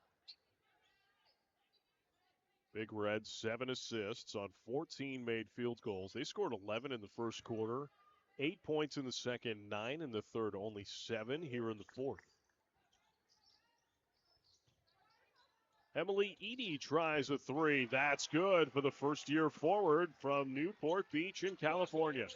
Big Red, 7 assists on 14 made field goals. They scored 11 in the first quarter, 8 points in the second, 9 in the third, only 7 here in the fourth. Emily Edie tries a three. That's good for the first-year forward from Newport Beach in California.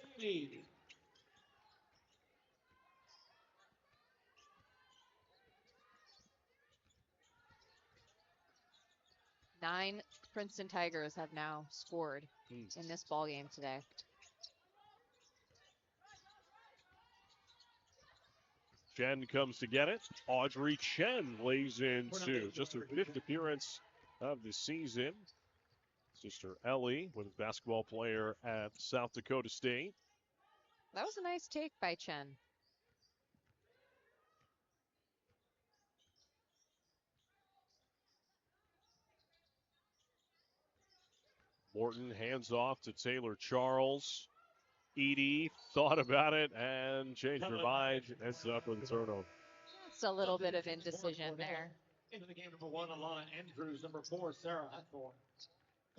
9 Princeton Tigers have now scored in this ball game today. Chen comes to get it. Audrey Chen lays in two. Just her 5th appearance of the season. Sister Ellie was a basketball player at South Dakota State. That was a nice take by Chen. Morton hands off to Taylor Charles. Edie thought about it and changed her mind. Ends up with a turnover. Just a little bit of indecision there. Into the game, number 1, Alana Andrews. Number 4, Sarah Hathorn.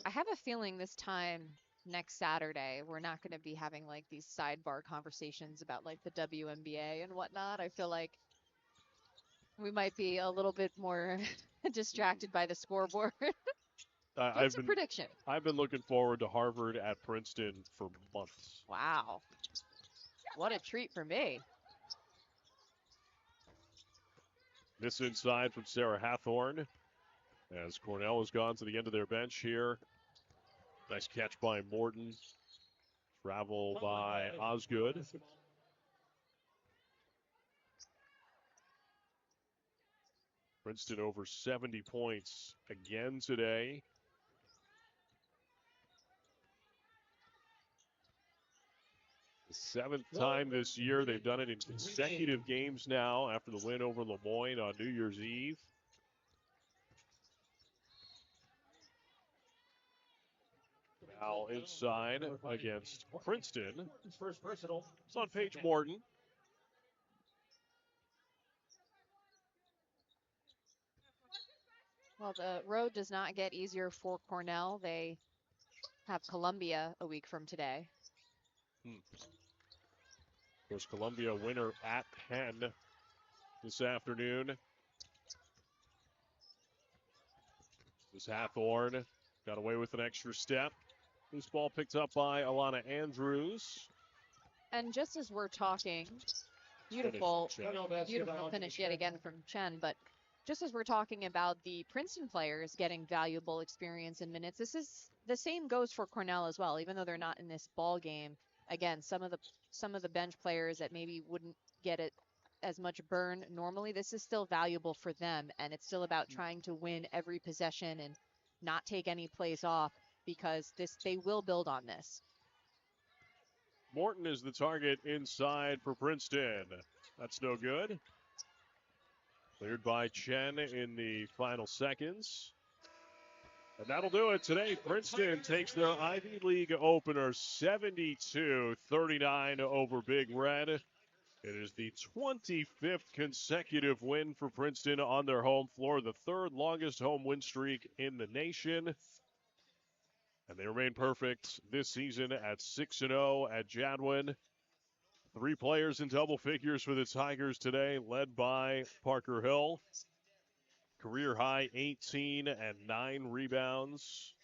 I have a feeling this time next Saturday, we're not going to be having like these sidebar conversations about like the WNBA and whatnot. I feel like we might be a little bit more distracted by the scoreboard. What's a prediction? I've been looking forward to Harvard at Princeton for months. Wow. What a treat for me. This inside from Sarah Hathorn as Cornell has gone to the end of their bench here. Nice catch by Morton. Travel by Osgood. Princeton over 70 points again today. The 7th time this year. They've done it in consecutive games now after the win over Lemoyne on New Year's Eve. Now inside against Princeton. It's on Paige Morton. Well, the road does not get easier for Cornell. They have Columbia a week from today. Of course, Columbia winner at Penn this afternoon. This Hathorn got away with an extra step. Loose ball picked up by Alana Andrews. And just as we're talking, Beautiful, Cornell beautiful basketball. finish yet again from Chen. But just as we're talking about the Princeton players getting valuable experience in minutes, this is the same goes for Cornell as well. Even though they're not in this ball game, again, some of the bench players that maybe wouldn't get it as much burn normally, this is still valuable for them, and it's still about trying to win every possession and not take any plays off because this they will build on this. Morton is the target inside for Princeton. That's no good. Cleared by Chen in the final seconds. And that'll do it today. Princeton takes their Ivy League opener 72-39 over Big Red. It is the 25th consecutive win for Princeton on their home floor, the third longest home win streak in the nation. And they remain perfect this season at 6-0 at Jadwin. 3 players in double figures for the Tigers today, led by Parker Hill. Career high 18 and 9 rebounds.